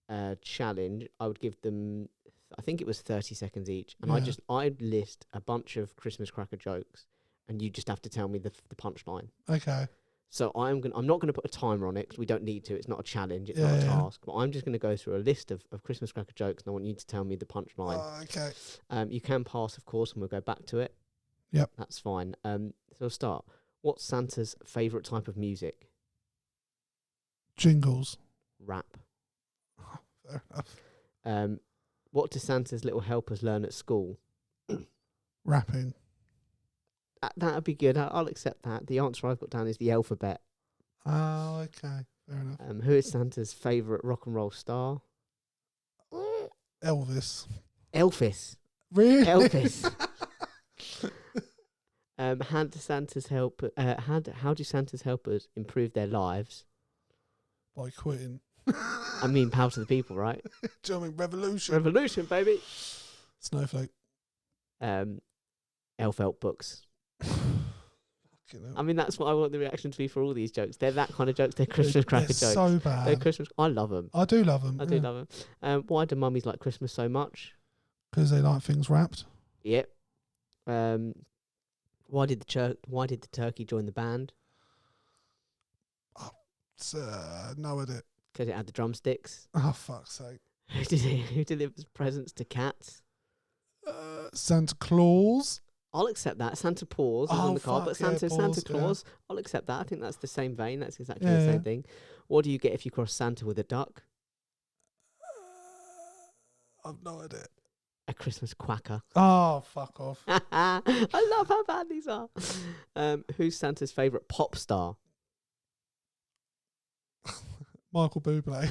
a challenge. I would give them, I think it was 30 seconds each, and Yeah. I'd list a bunch of Christmas cracker jokes, and you just have to tell me the punchline. Okay. So I'm not gonna put a timer on it because we don't need to. It's not a challenge. It's not Yeah, a yeah. task. But I'm just gonna go through a list of Christmas cracker jokes, and I want you to tell me the punchline. Okay. You can pass, of course, and we'll go back to it. Yep. That's fine. So I'll start. What's Santa's favourite type of music? Jingles. Rap. Fair enough. What do Santa's little helpers learn at school? Rapping. That'd be good. I'll accept that. The answer I've got down is the alphabet. Oh, okay. Fair enough. Who is Santa's favourite rock and roll star? Elvis. Elvis. Really? Elvis. How do Santa's helpers improve their lives? By quitting. I mean, power to the people, right? Do you know what I mean? Revolution. Revolution, baby. Snowflake. Elf help books. Fucking hell. I mean, that's what I want the reaction to be for all these jokes. They're that kind of jokes. They're Christmas cracker They're jokes. so They're bad. Christmas. I love them. I do love them. I do love them. Why do mummies like Christmas so much? Because they like things wrapped. Yep. Why did the turkey join the band? No idea. Because it had the drumsticks. Oh, fuck's sake. Who delivers presents to cats? Santa Claus. I'll accept that. Santa Paws is on the card, but fuck yeah, Santa Paws, Claus. I'll accept that. I think that's the same vein. That's exactly Yeah, the yeah. same thing. What do you get if you cross Santa with a duck? I've no idea. A Christmas quacker. Oh, fuck off. I love how bad these are. Who's Santa's favourite pop star? Michael Bublé.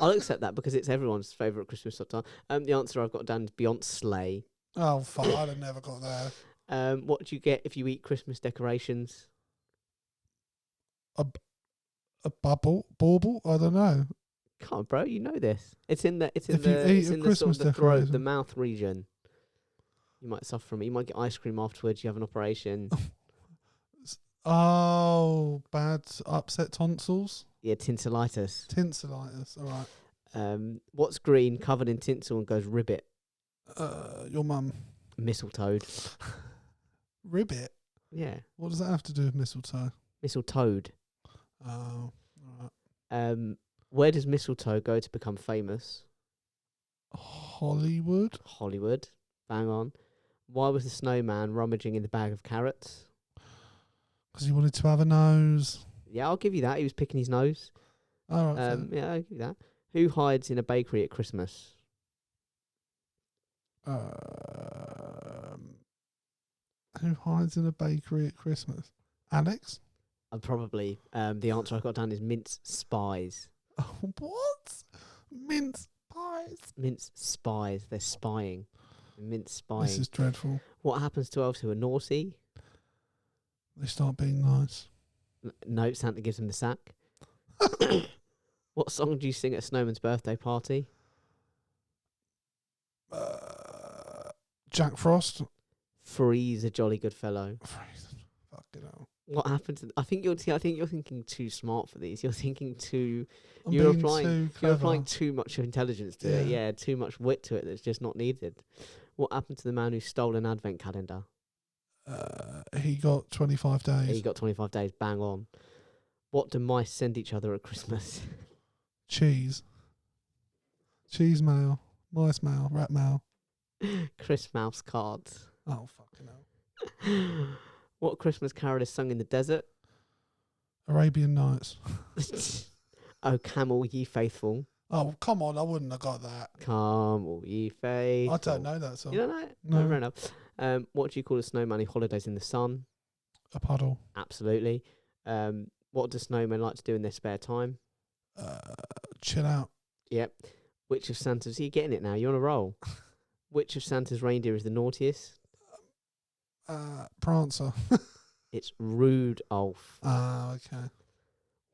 I'll accept that because it's everyone's favourite Christmas star. The answer I've got down is Beyonce. Oh, fuck. I'd have never got there. What do you get if you eat Christmas decorations? A bauble? I don't know. Come on, bro, you know this. It's in the If you eat a the Christmas sort of the throat, the decoration. mouth region. You might suffer from it. You might get ice cream afterwards. You have an operation. Oh, bad upset tonsils. Yeah, tinselitis. Tinselitis. All right. What's green, covered in tinsel, and goes ribbit? Your mum. Mistletoe. Ribbit. Yeah, What does that have to do with mistletoe? mistletoe. Oh, all right. Where does mistletoe go to become famous? Hollywood. Hollywood. Bang on. Why was the snowman rummaging in the bag of carrots? Because he wanted to have a nose. Yeah, I'll give you that. He was picking his nose. All right. fair. Yeah, I'll give you that. Who hides in a bakery at Christmas? Who hides in a bakery at Christmas? Alex? Probably. The answer I've got down is mince spies. Oh, what? Mince pies. Mince spies. They're spying. Mince spying. This is dreadful. What happens to elves who are naughty? They start being nice. No, Santa gives them the sack. What song do you sing at a snowman's birthday party? Jack Frost. Freeze, a jolly good fellow. Fucking hell. What happened to? I think you're thinking too smart for these. You're thinking too. I'm You're being applying. too You're clever. applying too much intelligence to it. Yeah. Yeah, too much wit to it that's just not needed. What happened to the man who stole an advent calendar? He got 25 days. He got 25 days. Bang on. What do mice send each other at Christmas? Cheese. Cheese mail. Mice mail. Rat mail. Chris Mouse cards. Oh, fucking hell. What Christmas carol is sung in the desert? Arabian Nights. Oh, camel, ye faithful. Oh, come on, I wouldn't have got that. Come, all ye faithful. I don't know that song. You don't know it? No. Fair enough. What do you call a snowman who holidays in the sun? A puddle. Absolutely. What do snowmen like to do in their spare time? Chill out. Yep. Which of Santa's... Are you getting it now? You're on a roll. Which of Santa's reindeer is the naughtiest? Prancer. It's Rudolph. Ah, okay.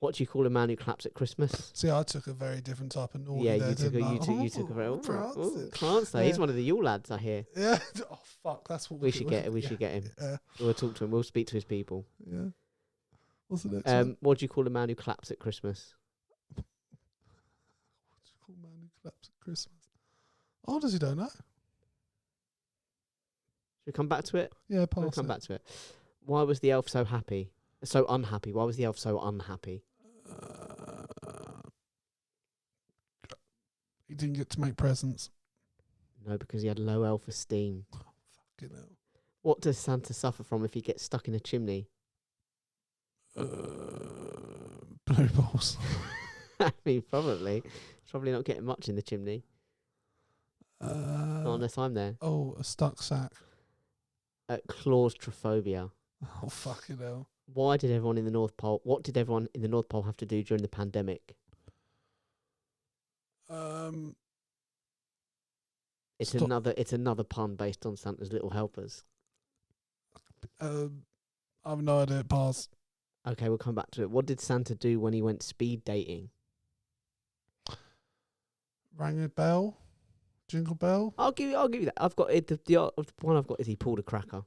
What do you call a man who claps at Christmas? See, I took a very different type of naughty. Yeah, there, you took a very... Prancer. He's one of the Yule lads, I hear. Yeah. Oh, fuck. That's what We should get him. Yeah. We'll talk to him. We'll speak to his people. Yeah. What's the next one? What do you call a man who claps at Christmas? What do you call a man who claps at Christmas? Oh, does he don't know? Should we come back to it? Yeah, We'll come back to it. Why was the elf so happy? So unhappy? Why was the elf so unhappy? He didn't get to make presents. No, because he had low elf esteem. Oh, fucking hell. What does Santa suffer from if he gets stuck in a chimney? Blue balls. I mean, probably. He's probably not getting much in the chimney. Not unless I'm there. Oh, a stuck sack. Claustrophobia. Oh, fucking hell. Why did everyone in the North Pole... What did everyone in the North Pole have to do during the pandemic? It's another pun based on Santa's Little Helpers. I've no idea. Pass. Okay, we'll come back to it. What did Santa do when he went speed dating? Rang a bell. Jingle bell. I'll give you that. I've got it. The one I've got is he pulled a cracker.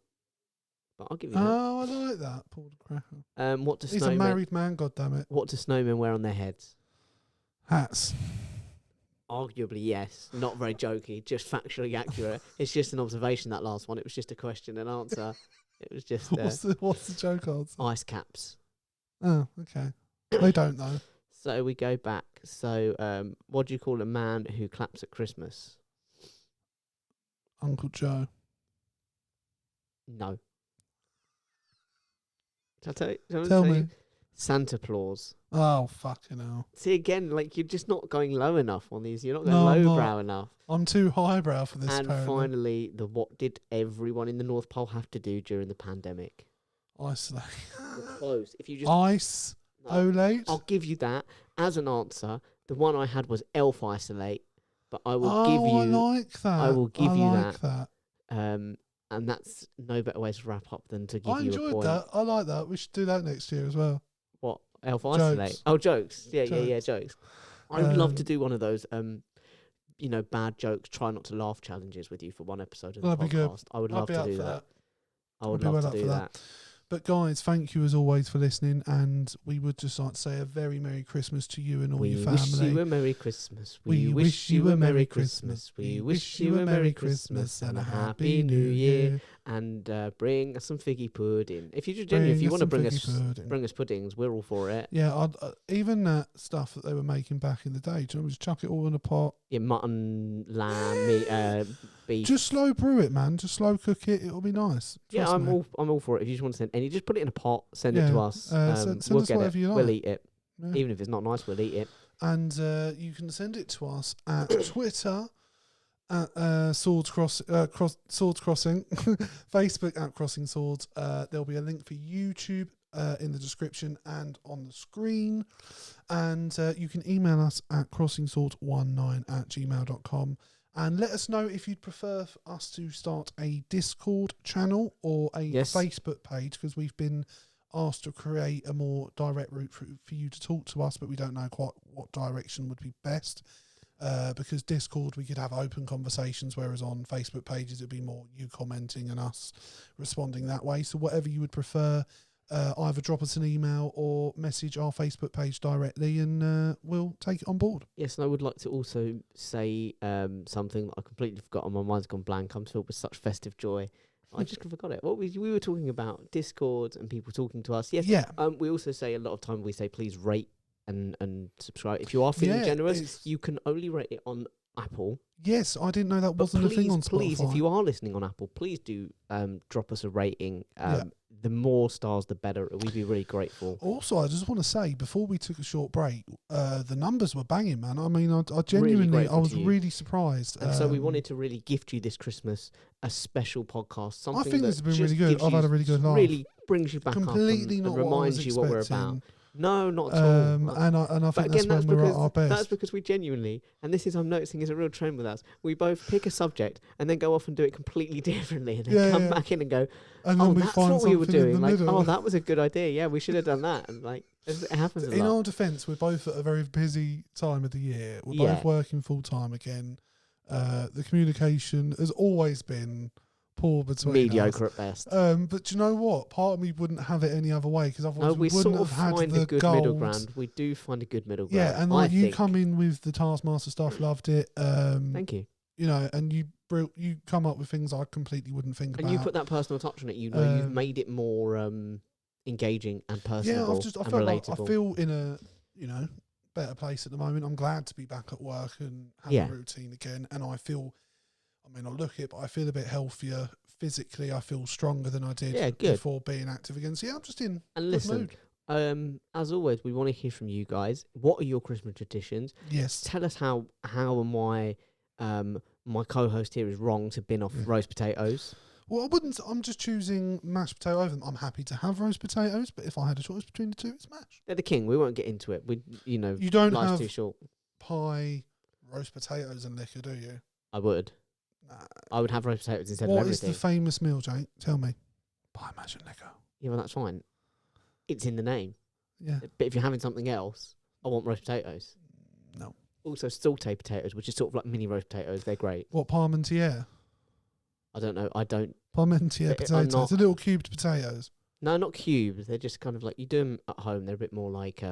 But I'll give you that. Oh, I like that. Pulled a cracker. What do He's a married man, goddammit. What do snowmen wear on their heads? Hats. Arguably, yes. Not very jokey, just factually accurate. It's just an observation, that last one. It was just a question and answer. It was just... what's the joke answer? Ice caps. Oh, okay. They don't know. So we go back. So what do you call a man who claps at Christmas? Uncle Joe. No. Shall I tell you? Tell me. Santa Claus. Oh, fucking hell. See, again, like, you're just not going low enough on these. You're not No, I'm going not. lowbrow enough. I'm too highbrow for this. And apparently. finally, what did everyone in the North Pole have to do during the pandemic? Isolate. You're close. If you just... Isolate? I'll give you that as an answer. The one I had was elf isolate, but I will give you... I like that. I will give you like that. And that's no better way to wrap up than to give you a point. I enjoyed that. I like that. We should do that next year as well. What? Elf isolate? Oh, jokes. Yeah, jokes. I would love to do one of those, bad jokes, try not to laugh challenges with you for one episode of the That'd be good. podcast. I would love to do that. I would I'd be love well to up do for that. But guys, thank you as always for listening, and we would just like to say a very Merry Christmas to you and all your family. We wish you a Merry Christmas. We wish you a Merry Christmas. We wish you a Merry Christmas and a Happy New Year. And bring us some figgy pudding. If you want to bring us puddings, we're all for it. Yeah, even that stuff that they were making back in the day. Do you know, just chuck it all in a pot. Yeah, mutton, lamb, meat, beef. Just slow brew it, man. Just slow cook it. It'll be nice. Trust me. I'm all for it. If you just want to send any, just put it in a pot, send it to us. Send we'll us get whatever it. you like. We'll eat it. Yeah. Even if it's not nice, we'll eat it. And you can send it to us at Twitter at Swords Crossing, Facebook at Crossing Swords. There'll be a link for YouTube in the description and on the screen. And you can email us at crossingswords19@gmail.com. And let us know if you'd prefer us to start a Discord channel or a Facebook page, because we've been asked to create a more direct route for you to talk to us, but we don't know quite what direction would be best. Because Discord, we could have open conversations, whereas on Facebook pages, it'd be more you commenting and us responding that way. So whatever you would prefer, either drop us an email or message our Facebook page directly, and we'll take it on board. Yes, and I would like to also say something that I completely forgot. My mind's gone blank. I'm filled with such festive joy. I just forgot it. What we were talking about Discord and people talking to us. Yes. Yeah. We also say a lot of time we say please rate and subscribe. If you are feeling generous, you can only rate it on Apple. Yes, I didn't know that wasn't a thing on Spotify. Please, if you are listening on Apple, please do drop us a rating. the more stars, the better. We'd be really grateful. Also, I just want to say, before we took a short break, the numbers were banging, man. I mean, I genuinely, I was really surprised. And so we wanted to really gift you this Christmas a special podcast. Something I think this has been really just good. gives I've you had a really good laugh. Really brings you back Completely up not and what I was reminds you what we're about. expecting. No, not at all. And I think that's when we're at our best. That's because we genuinely, and this is I'm noticing is a real trend with us. We both pick a subject and then go off and do it completely differently, and then come back in and go, and then we that's find what we were doing. Like, middle. that was a good idea. Yeah, we should have done that. And like, it happens a lot. In our defence, we're both at a very busy time of the year. We're both working full time again. The communication has always been poor between mediocre us. At best. But do you know what? Part of me wouldn't have it any other way because otherwise we wouldn't sort of have had find the a good gold. middle ground. We do find a good middle ground. Yeah, and like you come in with the Taskmaster stuff, loved it. Thank you. You know, and you come up with things I completely wouldn't think about. And you put that personal touch on it. You know, you've made it more engaging and personable. Yeah, I felt like I feel in a better place at the moment. I'm glad to be back at work and have a routine again. And I feel, I mean, I look it, but I feel a bit healthier physically. I feel stronger than I did before being active again. So yeah, I'm just in good mood. As always, we want to hear from you guys. What are your Christmas traditions? Yes. Tell us how and why my co-host here is wrong to bin off roast potatoes. Well, I wouldn't. I'm just choosing mashed potato over them. I'm happy to have roast potatoes, but if I had a choice between the two, it's mashed. They're the king. We won't get into it. You don't life's have too short. Pie, roast potatoes, and liquor, do you? I would. Nah. I would have roast potatoes instead of everything. What is the famous meal, Jake? Tell me. Pie, mash, and liquor. Yeah, well, that's fine. It's in the name. Yeah. But if you're having something else, I want roast potatoes. No. Also, sauté potatoes, which is sort of like mini roast potatoes. They're great. What, parmentier? I don't know. I don't. Parmentier potatoes. The little cubed potatoes. No, not cubes. They're just kind of like, you do them at home. They're a bit more like,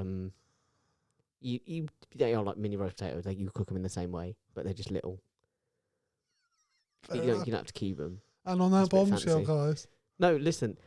they are like mini roast potatoes. Like you cook them in the same way, but they're just little. You don't have to cube them. And on that bombshell, guys. No, listen.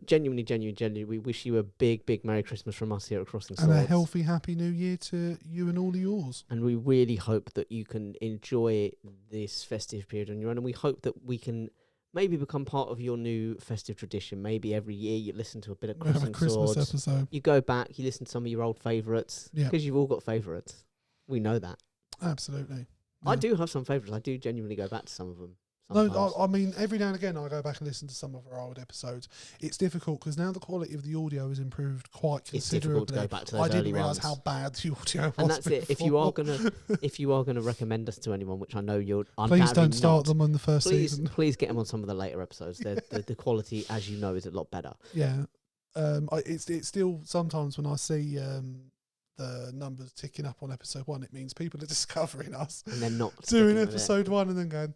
Genuinely, we wish you a big Merry Christmas from us here at CrossingSwords. And a healthy, happy New Year to you and all of yours. And we really hope that you can enjoy this festive period on your own. And we hope that we can maybe become part of your new festive tradition. Maybe every year you listen to a bit of CrossingSwords. Christmas episode. You go back, you listen to some of your old favourites. Because you've all got favourites. We know that. Absolutely. Yeah. I do have some favourites. I do genuinely go back to some of them. No, I mean, every now and again I go back and listen to some of our old episodes. It's difficult because now the quality of the audio has improved quite considerably. It's difficult to go back to those early ones. I didn't realise how bad the audio was. And that's it. If you are gonna recommend us to anyone, which I know you're, please don't start them on the first season. Please get them on some of the later episodes. The quality, as you know, is a lot better. Yeah, it's still sometimes when I see the numbers ticking up on episode 1, it means people are discovering us and they're not doing episode 1 and then going,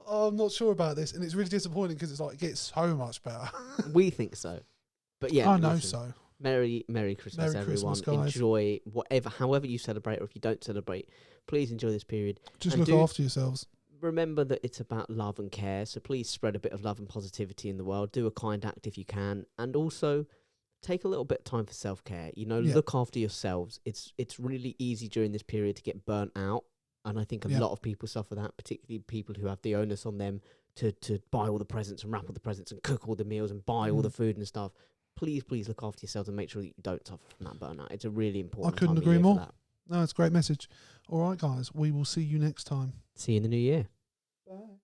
oh, I'm not sure about this, and it's really disappointing because it's like it gets so much better. We think so, but yeah, I know so. Merry Christmas, everyone! Christmas, enjoy however you celebrate, or if you don't celebrate, please enjoy this period. Just look after yourselves. Remember that it's about love and care, so please spread a bit of love and positivity in the world. Do a kind act if you can, and also take a little bit of time for self-care. Look after yourselves. It's really easy during this period to get burnt out. And I think a lot of people suffer that, particularly people who have the onus on them to buy all the presents and wrap all the presents and cook all the meals and buy all the food and stuff. Please look after yourselves and make sure that you don't suffer from that burnout. It's a really important. I couldn't agree more. No, it's a great message. All right, guys, we will see you next time. See you in the new year. Bye.